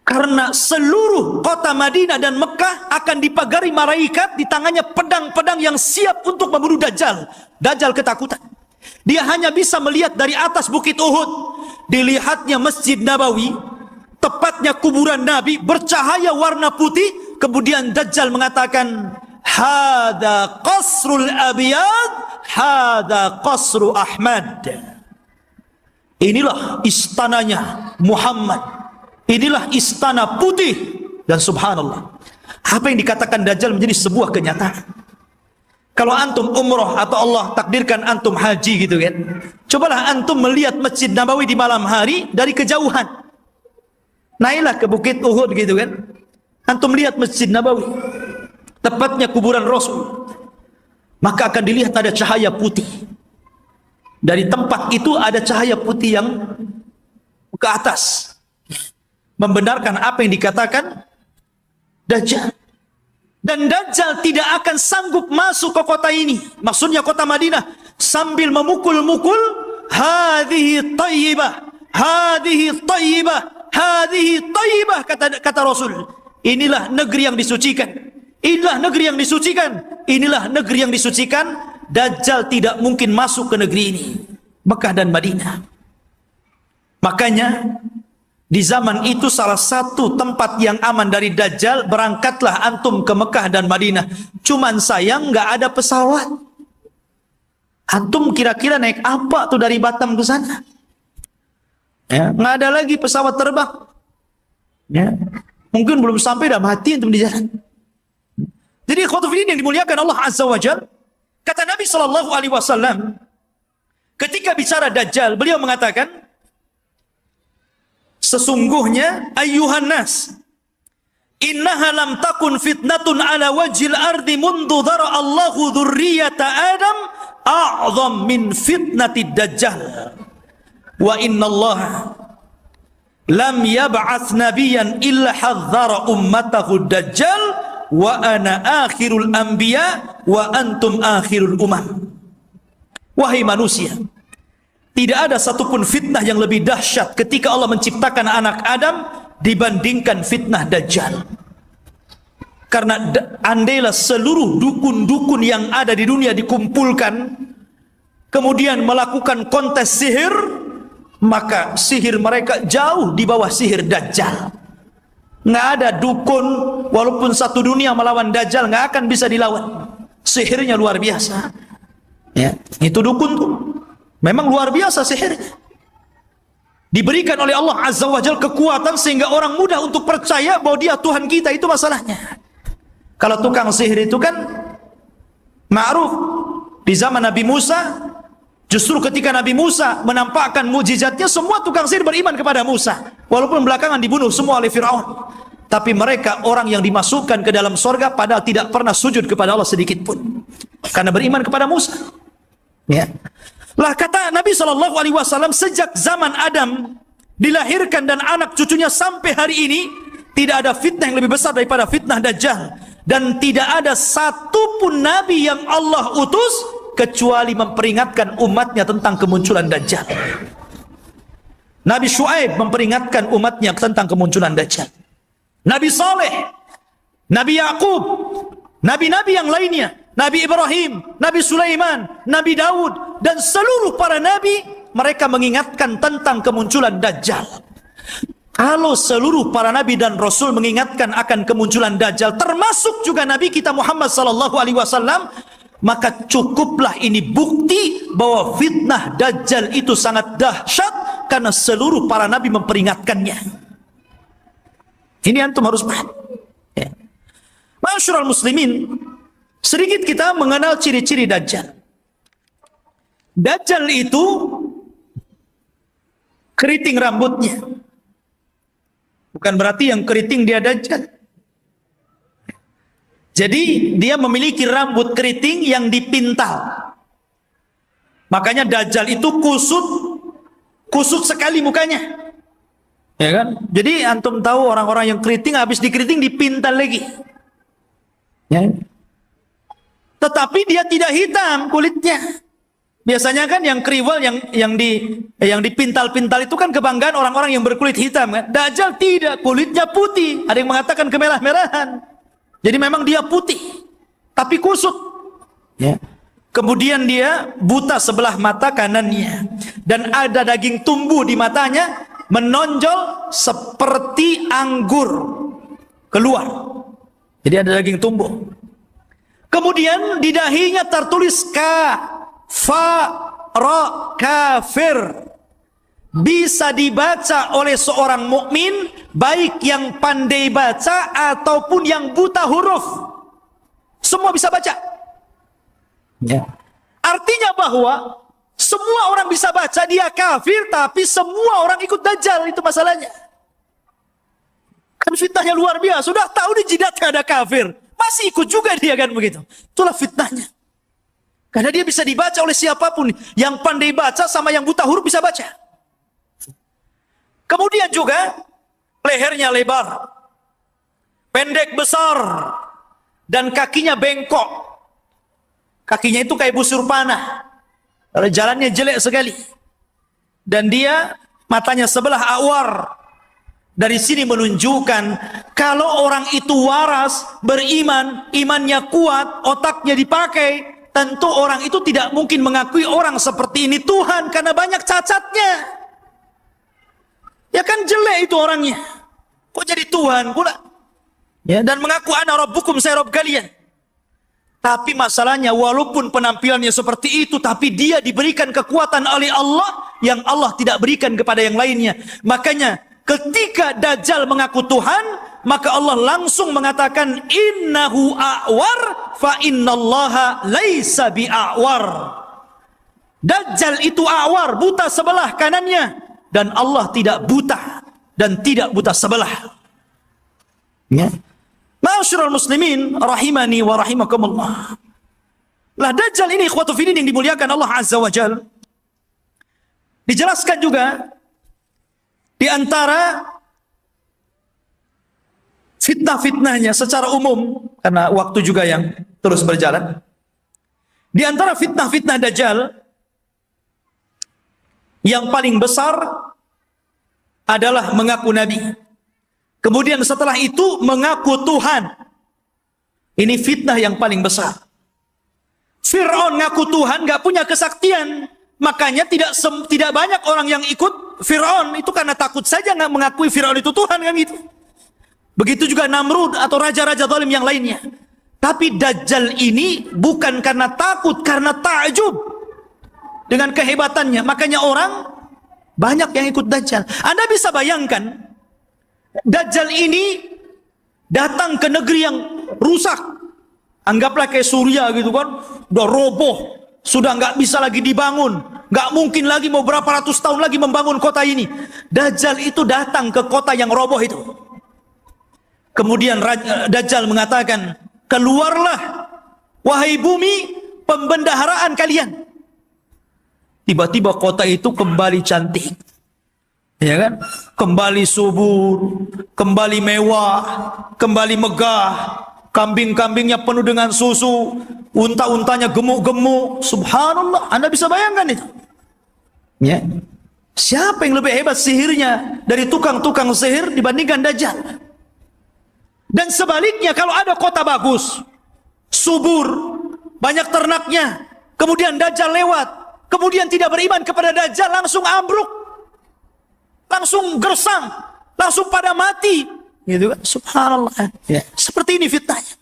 Karena seluruh kota Madinah dan Mekah akan dipagari malaikat, di tangannya pedang-pedang yang siap untuk membunuh Dajjal. Dajjal ketakutan. Dia hanya bisa melihat dari atas bukit Uhud. Dilihatnya Masjid Nabawi, tepatnya kuburan Nabi, bercahaya warna putih. Kemudian Dajjal mengatakan, hada qasrul abiyad, hada qasru Ahmad. Inilah istananya Muhammad. Inilah istana putih. Dan subhanallah, apa yang dikatakan Dajjal menjadi sebuah kenyataan. Kalau antum umroh atau Allah takdirkan antum haji gitu kan, cobalah antum melihat Masjid Nabawi di malam hari dari kejauhan. Naiklah ke bukit Uhud gitu kan, Antum lihat Masjid Nabawi, tepatnya kuburan Rasul, maka akan dilihat ada cahaya putih. Dari tempat itu ada cahaya putih yang ke atas, membenarkan apa yang dikatakan Dajjal. Dan Dajjal tidak akan sanggup masuk ke kota ini, maksudnya kota Madinah, sambil memukul-mukul, hadhihi tayyibah, hadhihi tayyibah, hadhihi tayyibah, kata Rasul. Inilah negeri yang disucikan, inilah negeri yang disucikan, inilah negeri yang disucikan. Dajjal tidak mungkin masuk ke negeri ini, Mekah dan Madinah. Makanya di zaman itu salah satu tempat yang aman dari Dajjal, berangkatlah antum ke Mekah dan Madinah. Cuman sayang nggak ada pesawat. Antum kira-kira naik apa tuh dari Batam ke sana? Ya, nggak ada lagi pesawat terbang. Ya, mungkin belum sampai dah mati antum di jalan. Jadi khotbah yang dimuliakan Allah Azza wa Jalla, kata Nabi Shallallahu Alaihi Wasallam ketika bicara Dajjal, beliau mengatakan, sesungguhnya ayyuhan nas, innaha lam takun fitnatun ala wajhil ardi mundu dhara Allahu dzurriyyata Adam a'zam min fitnatid Dajjal. Wa inna Allah lam yab'ats nabiyyan illa hadzara ummatahu Dajjal wa ana akhirul anbiya wa antum akhirul umam. Wahai manusia, tidak ada satupun fitnah yang lebih dahsyat ketika Allah menciptakan anak Adam dibandingkan fitnah Dajjal. Karena andailah seluruh dukun-dukun yang ada di dunia dikumpulkan, kemudian melakukan kontes sihir, maka sihir mereka jauh di bawah sihir Dajjal. Nggak ada dukun, walaupun satu dunia melawan Dajjal, nggak akan bisa dilawan. Sihirnya luar biasa. Ya, itu dukun tuh. Memang luar biasa sihirnya. Diberikan oleh Allah Azza wa Jalla kekuatan sehingga orang mudah untuk percaya bahwa dia Tuhan kita, itu masalahnya. Kalau tukang sihir itu kan ma'ruf di zaman Nabi Musa, justru ketika Nabi Musa menampakkan mukjizatnya, semua tukang sihir beriman kepada Musa. Walaupun belakangan dibunuh semua oleh Fir'aun. Tapi mereka orang yang dimasukkan ke dalam sorga padahal tidak pernah sujud kepada Allah sedikit pun. Karena beriman kepada Musa. Ya. Lah kata Nabi SAW, sejak zaman Adam dilahirkan dan anak cucunya sampai hari ini, tidak ada fitnah yang lebih besar daripada fitnah Dajjal. Dan tidak ada satupun Nabi yang Allah utus kecuali memperingatkan umatnya tentang kemunculan Dajjal. Nabi Syuaib memperingatkan umatnya tentang kemunculan Dajjal. Nabi Saleh, Nabi Yakub, Nabi-Nabi yang lainnya, Nabi Ibrahim, Nabi Sulaiman, Nabi Daud, dan seluruh para Nabi, mereka mengingatkan tentang kemunculan Dajjal. Kalau seluruh para Nabi dan Rasul mengingatkan akan kemunculan Dajjal, termasuk juga Nabi kita Muhammad SAW, maka cukuplah ini bukti bahwa fitnah Dajjal itu sangat dahsyat, karena seluruh para Nabi memperingatkannya. Ini antum harus paham. Ya. Ma'asyiral muslimin, sedikit kita mengenal ciri-ciri Dajjal. Dajjal itu keriting rambutnya. Bukan berarti yang keriting dia Dajjal. Jadi dia memiliki rambut keriting yang dipintal. Makanya Dajjal itu kusut sekali mukanya. Ya kan? Jadi antum tahu orang-orang yang keriting, habis dikeriting dipintal lagi. Ya. Tetapi dia tidak hitam kulitnya. Biasanya kan yang kriwal yang dipintal-pintal itu kan kebanggaan orang-orang yang berkulit hitam kan. Dajjal tidak, kulitnya putih. Ada yang mengatakan kemerah-merahan. Jadi memang dia putih, tapi kusut. Ya. Kemudian dia buta sebelah mata kanannya, dan ada daging tumbuh di matanya, menonjol seperti anggur keluar. Jadi ada daging tumbuh. Kemudian di dahinya tertulis kafir. Bisa dibaca oleh seorang mukmin, baik yang pandai baca ataupun yang buta huruf. Semua bisa baca. Ya. Artinya bahwa semua orang bisa baca dia kafir, tapi semua orang ikut Dajjal, itu masalahnya. Kan fitnahnya luar biasa. Sudah tahu di jidatnya ada kafir, masih ikut juga dia kan begitu. Itulah fitnahnya. Karena dia bisa dibaca oleh siapapun. Yang pandai baca sama yang buta huruf bisa baca. Kemudian juga lehernya lebar, pendek besar, dan kakinya bengkok. Kakinya itu kayak busur panah. Kalau jalannya jelek sekali. Dan dia matanya sebelah awar. Dari sini menunjukkan kalau orang itu waras, beriman, imannya kuat, otaknya dipakai, tentu orang itu tidak mungkin mengakui orang seperti ini Tuhan karena banyak cacatnya. Ya kan jelek itu orangnya. Kok jadi Tuhan pula? Ya, dan mengaku ana rabbukum, saya Rabb kalian. Tapi masalahnya walaupun penampilannya seperti itu, tapi dia diberikan kekuatan oleh Allah yang Allah tidak berikan kepada yang lainnya. Makanya ketika Dajjal mengaku Tuhan, maka Allah langsung mengatakan innahu a'war fa innallaha laisa bi'a'war. Dajjal itu a'war, buta sebelah kanannya, dan Allah tidak buta dan tidak buta sebelah. Ya. Ma'asyiral muslimin rahimani wa rahimakumullah. Lah Dajjal ini ikhwatu fillah yang dimuliakan Allah Azza wa Jalla. Dijelaskan juga di antara fitnah-fitnahnya secara umum, karena waktu juga yang terus berjalan. Di antara fitnah-fitnah Dajjal yang paling besar adalah mengaku nabi. Kemudian setelah itu mengaku Tuhan. Ini fitnah yang paling besar. Fir'aun ngaku Tuhan, gak punya kesaktian. Makanya tidak banyak orang yang ikut Fir'aun. Itu karena takut saja gak mengakui Fir'aun itu Tuhan kan gitu. Begitu juga Namrud atau raja-raja zalim yang lainnya. Tapi Dajjal ini bukan karena takut, karena ta'jub dengan kehebatannya. Makanya orang banyak yang ikut Dajjal. Anda bisa bayangkan Dajjal ini datang ke negeri yang rusak. Anggaplah kayak Suriah gitu kan. Udah roboh. Sudah nggak bisa lagi dibangun. Nggak mungkin lagi mau berapa ratus tahun lagi membangun kota ini. Dajjal itu datang ke kota yang roboh itu. Kemudian Dajjal mengatakan, keluarlah wahai bumi pembendaharaan kalian. Tiba-tiba kota itu kembali cantik. Ya kan? Kembali subur, kembali mewah, kembali megah, kambing-kambingnya penuh dengan susu, unta-untanya gemuk-gemuk. Subhanallah, Anda bisa bayangkan itu. Ya. Siapa yang lebih hebat sihirnya dari tukang-tukang sihir dibandingkan Dajjal? Dan sebaliknya, kalau ada kota bagus, subur, banyak ternaknya, kemudian Dajjal lewat, kemudian tidak beriman kepada Dajjal, langsung ambruk. Langsung gersang, langsung pada mati, gitu kan? Subhanallah. Ya. Seperti ini fitnahnya.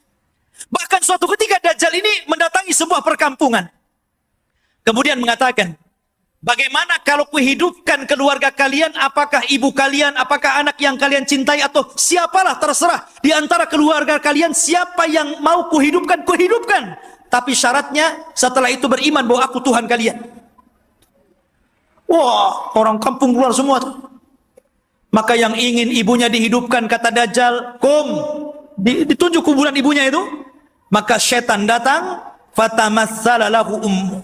Bahkan suatu ketika Dajjal ini mendatangi sebuah perkampungan, kemudian mengatakan, bagaimana kalau kuhidupkan keluarga kalian? Apakah ibu kalian, apakah anak yang kalian cintai, atau siapalah terserah di antara keluarga kalian, siapa yang mau kuhidupkan, kuhidupkan. Tapi syaratnya setelah itu beriman bahwa aku Tuhan kalian. Wah, orang kampung keluar semua tuh. Maka yang ingin ibunya dihidupkan, kata Dajjal, ditunjuk kuburan ibunya itu. Maka setan datang, fatamassala lahu ummu.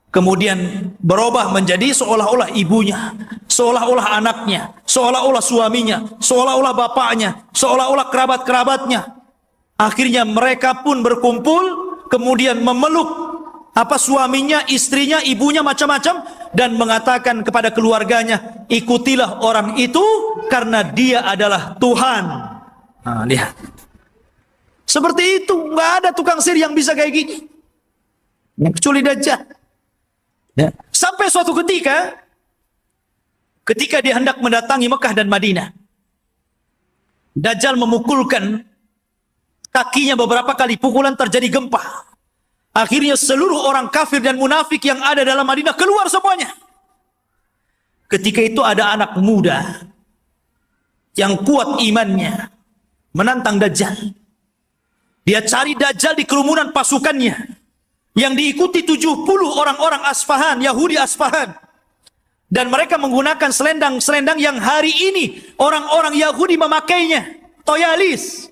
Kemudian berubah menjadi seolah-olah ibunya, seolah-olah anaknya, seolah-olah suaminya, seolah-olah bapaknya, seolah-olah kerabat-kerabatnya. Akhirnya mereka pun berkumpul, kemudian memeluk suaminya, istrinya, ibunya, macam-macam, dan mengatakan kepada keluarganya, ikutilah orang itu karena dia adalah Tuhan. Nah, lihat. Seperti itu, nggak ada tukang sihir yang bisa kayak gini. Kecuali Dajjal. Ya. Sampai suatu ketika dia hendak mendatangi Mekah dan Madinah, Dajjal memukulkan kakinya beberapa kali, pukulan terjadi gempa. Akhirnya seluruh orang kafir dan munafik yang ada dalam Madinah keluar semuanya. Ketika itu ada anak muda yang kuat imannya menantang Dajjal. Dia cari Dajjal di kerumunan pasukannya yang diikuti 70 orang-orang Asfahan, Yahudi Asfahan. Dan mereka menggunakan selendang-selendang yang hari ini orang-orang Yahudi memakainya. toyalis.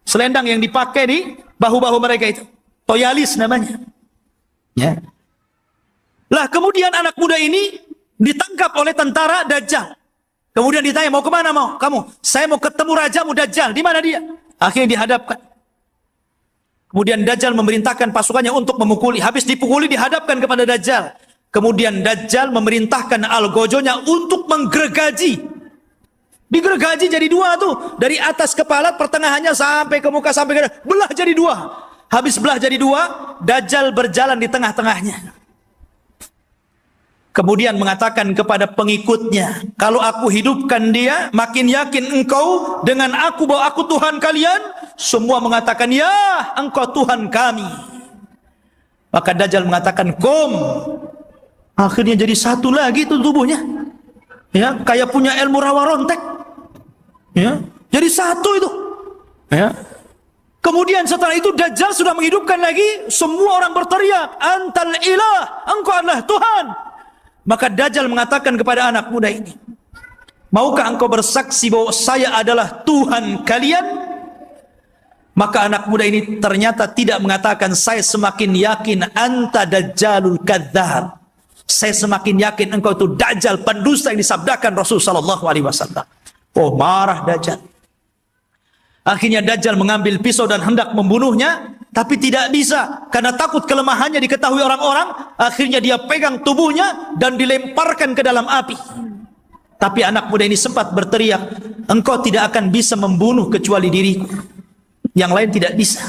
Selendang yang dipakai di bahu-bahu mereka itu. Toyalis namanya. Ya. Lah kemudian anak muda ini ditangkap oleh tentara Dajjal. Kemudian ditanya, mau kemana mau? Kamu? Saya mau ketemu rajamu Dajjal. Di mana dia? Akhirnya dihadapkan. Kemudian Dajjal memerintahkan pasukannya untuk memukuli. Habis dipukuli dihadapkan kepada Dajjal. Kemudian Dajjal memerintahkan algojonya untuk menggergaji. Digergaji jadi dua tuh. Dari atas kepala pertengahannya sampai ke muka sampai ke belah jadi dua. Habis belah jadi dua, Dajjal berjalan di tengah-tengahnya. Kemudian mengatakan kepada pengikutnya, kalau aku hidupkan dia, makin yakin engkau dengan aku bahwa aku Tuhan kalian. Semua mengatakan, ya engkau Tuhan kami. Maka Dajjal mengatakan, kom. Akhirnya jadi satu lagi itu tubuhnya. Ya, kayak punya ilmu rawa rontek. Ya, jadi satu itu. Ya. Kemudian setelah itu Dajjal sudah menghidupkan lagi, semua orang berteriak, antal ilah, engkau adalah Tuhan. Maka Dajjal mengatakan kepada anak muda ini, maukah engkau bersaksi bahwa saya adalah Tuhan kalian? Maka anak muda ini ternyata tidak mengatakan, saya semakin yakin anta dajjalul kadzdzab. Saya semakin yakin engkau itu Dajjal, pendusta yang disabdakan Rasul sallallahu alaihi wasallam. Oh, marah Dajjal. Akhirnya Dajjal mengambil pisau dan hendak membunuhnya, tapi tidak bisa karena takut kelemahannya diketahui orang-orang. Akhirnya dia pegang tubuhnya dan dilemparkan ke dalam api. Tapi anak muda ini sempat berteriak, engkau tidak akan bisa membunuh kecuali diriku, yang lain tidak bisa.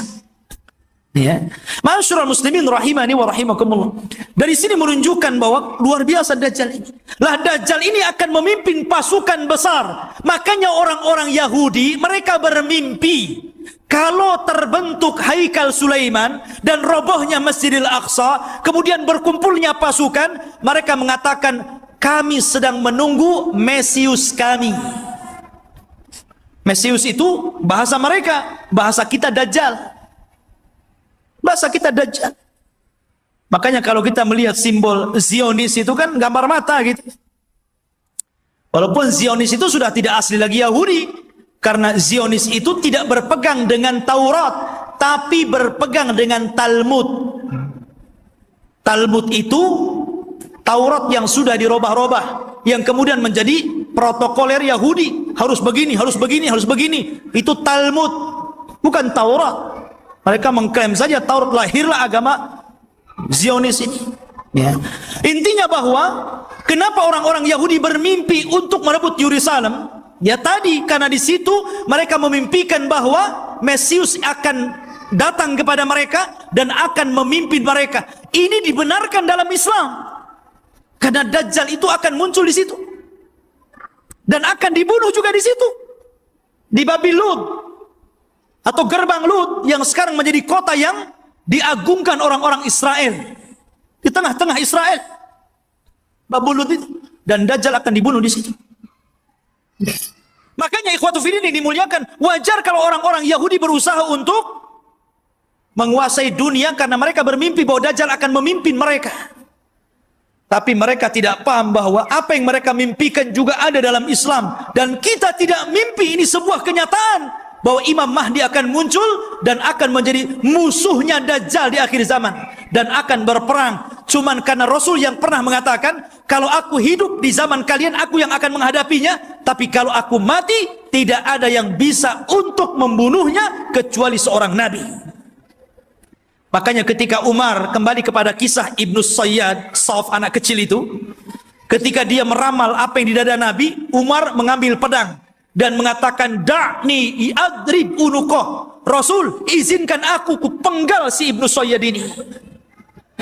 Ya, Ma'asyiral muslimin rahimani wa rahimakumullah. Dari sini menunjukkan bahwa luar biasa Dajjal ini. Lah Dajjal ini akan memimpin pasukan besar. Makanya orang-orang Yahudi mereka bermimpi kalau terbentuk Haikal Sulaiman dan robohnya Masjidil Aqsa, kemudian berkumpulnya pasukan, mereka mengatakan kami sedang menunggu Mesius kami. Mesius itu bahasa mereka, bahasa kita Dajjal. Bahasa kita Dajjal. Makanya kalau kita melihat simbol Zionis itu kan gambar mata gitu. Walaupun Zionis itu sudah tidak asli lagi Yahudi, karena Zionis itu tidak berpegang dengan Taurat, tapi berpegang dengan Talmud. Talmud itu Taurat yang sudah dirobah-robah, yang kemudian menjadi protokoler Yahudi. Harus begini, harus begini, harus begini. Itu Talmud, bukan Taurat. Mereka mengklaim saja Taurat, lahirlah agama Zionis ini. Ya. Intinya bahwa kenapa orang-orang Yahudi bermimpi untuk merebut Yerusalem? Ya tadi karena di situ mereka memimpikan bahwa Mesius akan datang kepada mereka dan akan memimpin mereka. Ini dibenarkan dalam Islam. Karena Dajjal itu akan muncul di situ. Dan akan dibunuh juga di situ. Di Babil Lud. Atau gerbang Lut yang sekarang menjadi kota yang diagungkan orang-orang Israel. Di tengah-tengah Israel. Babil Lut itu. Dan Dajjal akan dibunuh di situ. Makanya ikhwatu fiddin yang dimuliakan, wajar kalau orang-orang Yahudi berusaha untuk menguasai dunia karena mereka bermimpi bahwa Dajjal akan memimpin mereka. Tapi mereka tidak paham bahwa apa yang mereka mimpikan juga ada dalam Islam. Dan kita tidak mimpi, ini sebuah kenyataan bahwa Imam Mahdi akan muncul dan akan menjadi musuhnya Dajjal di akhir zaman dan akan berperang. Cuman karena Rasul yang pernah mengatakan, kalau aku hidup di zaman kalian, aku yang akan menghadapinya, tapi kalau aku mati, tidak ada yang bisa untuk membunuhnya kecuali seorang nabi. Makanya ketika Umar kembali kepada kisah Ibnu Sayyad, Sauf anak kecil itu, ketika dia meramal apa yang di dada Nabi, Umar mengambil pedang dan mengatakan, da'ni i'adrib unuqah. Rasul, izinkan aku penggal si Ibnu Sayyad ini.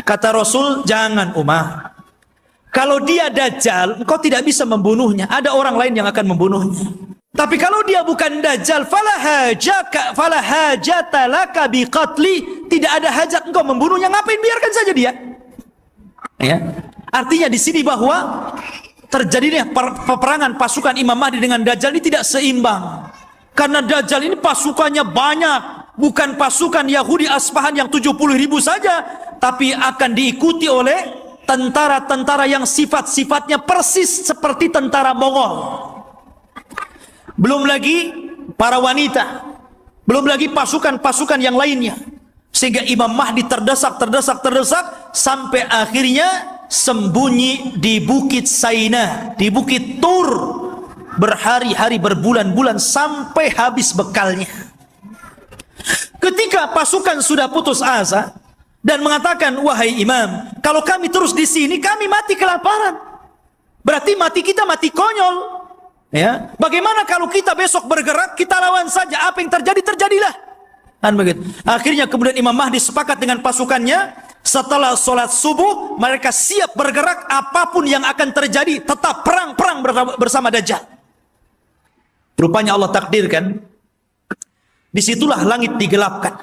Kata Rasul, jangan Umar. Kalau dia Dajjal, engkau tidak bisa membunuhnya. Ada orang lain yang akan membunuhnya. Tapi kalau dia bukan Dajjal, fala hajata laka biqatli. Tidak ada hajat engkau membunuhnya. Ngapain, biarkan saja dia. Ya. Artinya di sini bahwa terjadinya peperangan pasukan Imam Mahdi dengan Dajjal ini tidak seimbang. Karena Dajjal ini pasukannya banyak. Bukan pasukan Yahudi Aspahan yang 70.000 saja. Tapi akan diikuti oleh tentara-tentara yang sifat-sifatnya persis seperti tentara Mongol. Belum lagi para wanita, belum lagi pasukan-pasukan yang lainnya. Sehingga Imam Mahdi terdesak sampai akhirnya sembunyi di Bukit Saina, di Bukit Tur, berhari-hari, berbulan-bulan sampai habis bekalnya. Ketika pasukan sudah putus asa dan mengatakan, wahai imam, kalau kami terus di sini kami mati kelaparan. Berarti mati kita mati konyol. Ya, bagaimana kalau kita besok bergerak, kita lawan saja, apa yang terjadi terjadilah. Dan begitu. Akhirnya kemudian Imam Mahdi sepakat dengan pasukannya, setelah sholat subuh mereka siap bergerak, apapun yang akan terjadi tetap perang bersama Dajjal. Rupanya Allah takdirkan, disitulah langit digelapkan.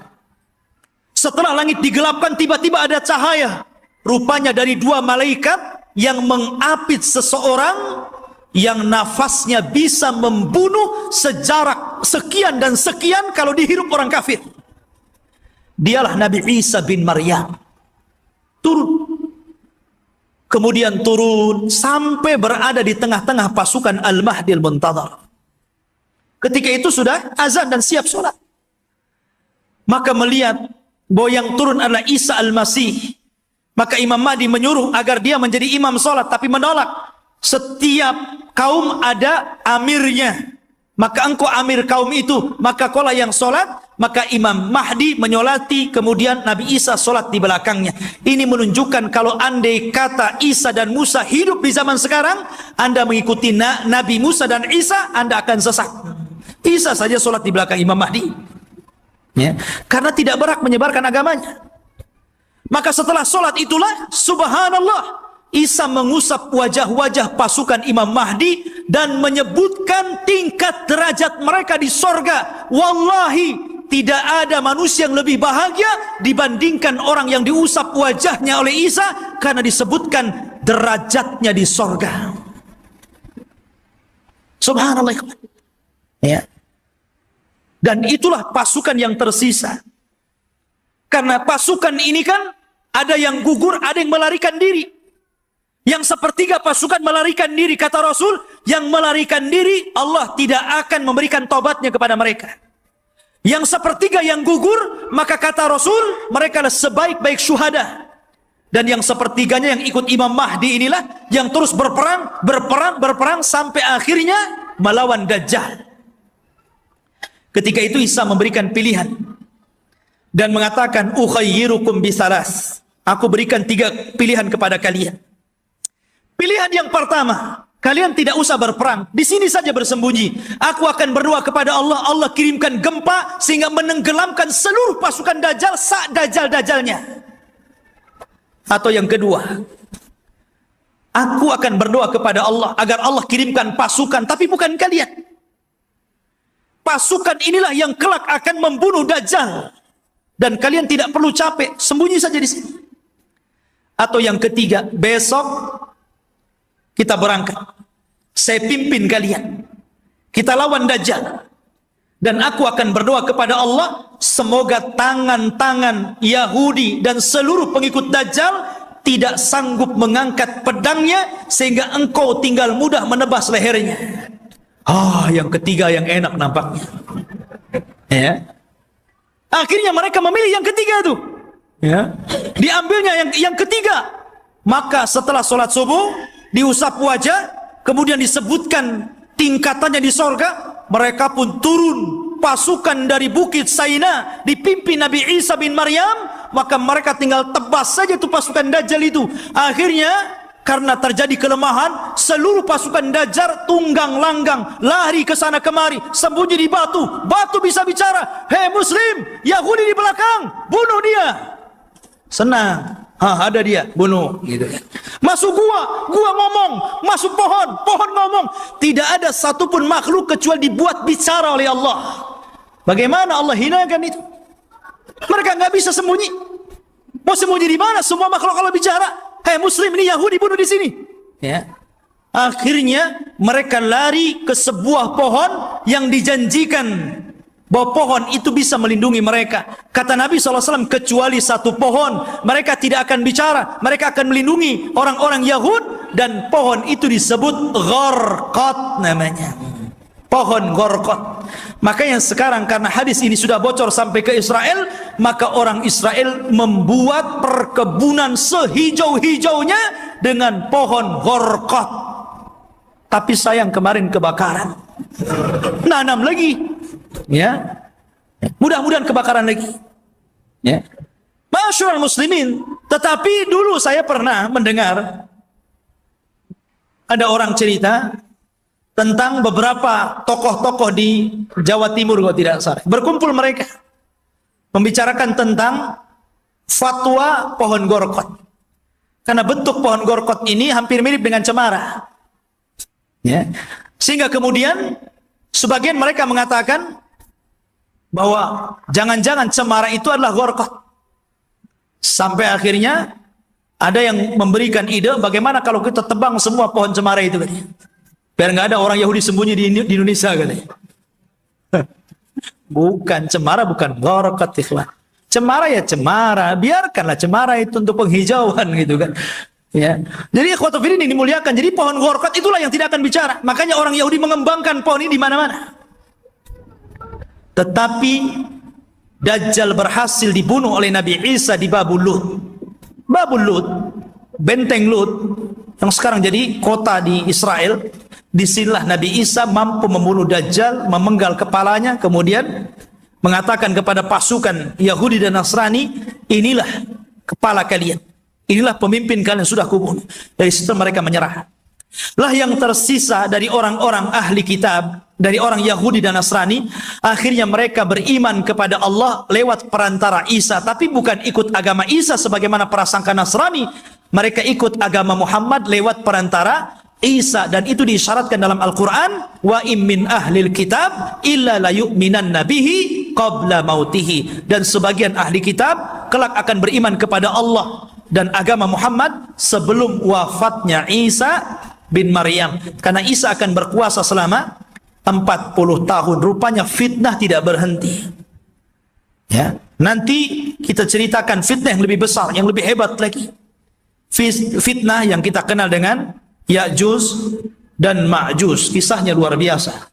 Setelah langit digelapkan, tiba-tiba ada cahaya. Rupanya dari dua malaikat yang mengapit seseorang yang nafasnya bisa membunuh sejarak sekian dan sekian kalau dihirup orang kafir. Dialah Nabi Isa bin Maryam. Turun. Kemudian turun sampai berada di tengah-tengah pasukan Al-Mahdi Al-Muntadhar. Ketika itu sudah azan dan siap sholat. Maka melihat bahwa yang turun adalah Isa Al-Masih. Maka Imam Mahdi menyuruh agar dia menjadi imam sholat, tapi menolak. Setiap kaum ada amirnya. Maka engkau amir kaum itu, maka kaulah yang sholat. Maka Imam Mahdi menyolati, kemudian Nabi Isa sholat di belakangnya. Ini menunjukkan kalau andai kata Isa dan Musa hidup di zaman sekarang, Anda mengikuti Nabi Musa dan Isa, Anda akan sesat. Isa saja sholat di belakang Imam Mahdi, ya, karena tidak berhak menyebarkan agamanya. Maka setelah sholat itulah, subhanallah, Isa mengusap wajah-wajah pasukan Imam Mahdi dan menyebutkan tingkat derajat mereka di sorga. Wallahi, tidak ada manusia yang lebih bahagia dibandingkan orang yang diusap wajahnya oleh Isa, karena disebutkan derajatnya di sorga. Subhanallah. Ya. Dan itulah pasukan yang tersisa. Karena pasukan ini kan ada yang gugur, ada yang melarikan diri. Yang sepertiga pasukan melarikan diri, kata Rasul, yang melarikan diri Allah tidak akan memberikan taubatnya kepada mereka. Yang sepertiga yang gugur, maka kata Rasul, mereka adalah sebaik-baik syuhada. Dan yang sepertiganya yang ikut Imam Mahdi inilah yang terus berperang sampai akhirnya melawan Dajjal. Ketika itu Isa memberikan pilihan dan mengatakan, ukhayyirukum bisalas. Aku berikan 3 pilihan kepada kalian. Pilihan yang pertama, kalian tidak usah berperang, di sini saja bersembunyi. Aku akan berdoa kepada Allah, Allah kirimkan gempa sehingga menenggelamkan seluruh pasukan Dajjal Dajjal-Dajjalnya. Atau yang kedua, aku akan berdoa kepada Allah agar Allah kirimkan pasukan, tapi bukan kalian. Pasukan inilah yang kelak akan membunuh Dajjal. Dan kalian tidak perlu capek, sembunyi saja di sini. Atau yang ketiga, besok kita berangkat. Saya pimpin kalian. Kita lawan Dajjal. Dan aku akan berdoa kepada Allah, semoga tangan-tangan Yahudi dan seluruh pengikut Dajjal tidak sanggup mengangkat pedangnya, sehingga engkau tinggal mudah menebas lehernya. Yang ketiga yang enak nampaknya. Ya. Akhirnya mereka memilih yang ketiga itu. Ya. Diambilnya yang ketiga. Maka setelah sholat subuh, diusap wajah, kemudian disebutkan tingkatannya di sorga, mereka pun turun pasukan dari Bukit Saina dipimpin Nabi Isa bin Maryam, maka mereka tinggal tebas saja itu pasukan Dajjal itu. Akhirnya karena terjadi kelemahan, seluruh pasukan Dajjal tunggang langgang, lari ke sana kemari, sembunyi di batu. Batu bisa bicara, hei Muslim, Yahudi di belakang, bunuh dia. Senang, ada dia, bunuh. Gitu. Masuk gua ngomong, masuk pohon ngomong. Tidak ada satupun makhluk kecuali dibuat bicara oleh Allah. Bagaimana Allah hinakan itu? Mereka nggak bisa sembunyi. Mau sembunyi di mana? Semua makhluk kalau bicara. Hei Muslim, ini Yahudi bunuh di sini. Ya. Akhirnya mereka lari ke sebuah pohon yang dijanjikan bahwa pohon itu bisa melindungi mereka. Kata Nabi SAW, kecuali satu pohon, mereka tidak akan bicara. Mereka akan melindungi orang-orang Yahud, dan pohon itu disebut Gharqad namanya. pohon Gorkot. Makanya sekarang karena hadis ini sudah bocor sampai ke Israel, maka orang Israel membuat perkebunan sehijau-hijaunya dengan pohon Gorkot. Tapi sayang kemarin kebakaran. Nanam lagi. Ya. Mudah-mudahan kebakaran lagi. Ya. Masyaallah muslimin, tetapi dulu saya pernah mendengar ada orang cerita tentang beberapa tokoh-tokoh di Jawa Timur kalau tidak salah. Berkumpul mereka membicarakan tentang fatwa pohon Gorkot. Karena bentuk pohon Gorkot ini hampir mirip dengan cemara. Ya. Sehingga kemudian sebagian mereka mengatakan bahwa jangan-jangan cemara itu adalah Gorkot. Sampai akhirnya ada yang memberikan ide bagaimana kalau kita tebang semua pohon cemara itu katanya. Biar nggak ada orang Yahudi sembunyi di Indonesia katanya. Bukan cemara, bukan Gorkot, ikhwan. Cemara ya cemara, biarkanlah cemara itu untuk penghijauan gitu kan. Ya. Jadi ikhwatu fillah ini dimuliakan. Jadi pohon Gorkot itulah yang tidak akan bicara. Makanya orang Yahudi mengembangkan pohon ini di mana-mana. Tetapi Dajjal berhasil dibunuh oleh Nabi Isa di Babul Lut. Babul Lut, benteng Lut yang sekarang jadi kota di Israel. Disinilah Nabi Isa mampu membunuh Dajjal, memenggal kepalanya, kemudian mengatakan kepada pasukan Yahudi dan Nasrani, inilah kepala kalian, inilah pemimpin kalian sudah kubunuh. Dari situ mereka menyerah. Lah yang tersisa dari orang-orang ahli kitab, dari orang Yahudi dan Nasrani, akhirnya mereka beriman kepada Allah lewat perantara Isa, tapi bukan ikut agama Isa sebagaimana prasangka Nasrani. Mereka ikut agama Muhammad lewat perantara Isa, dan itu diisyaratkan dalam Al-Quran, wa im min ahlil kitab illa la yu'minan nabihi qabla mautihi. Dan sebagian ahli kitab kelak akan beriman kepada Allah dan agama Muhammad sebelum wafatnya Isa bin Maryam, karena Isa akan berkuasa selama 40 tahun. Rupanya fitnah tidak berhenti. Ya, nanti kita ceritakan fitnah yang lebih besar, yang lebih hebat lagi. Fitnah yang kita kenal dengan Ya'juj dan Ma'juj. Kisahnya luar biasa.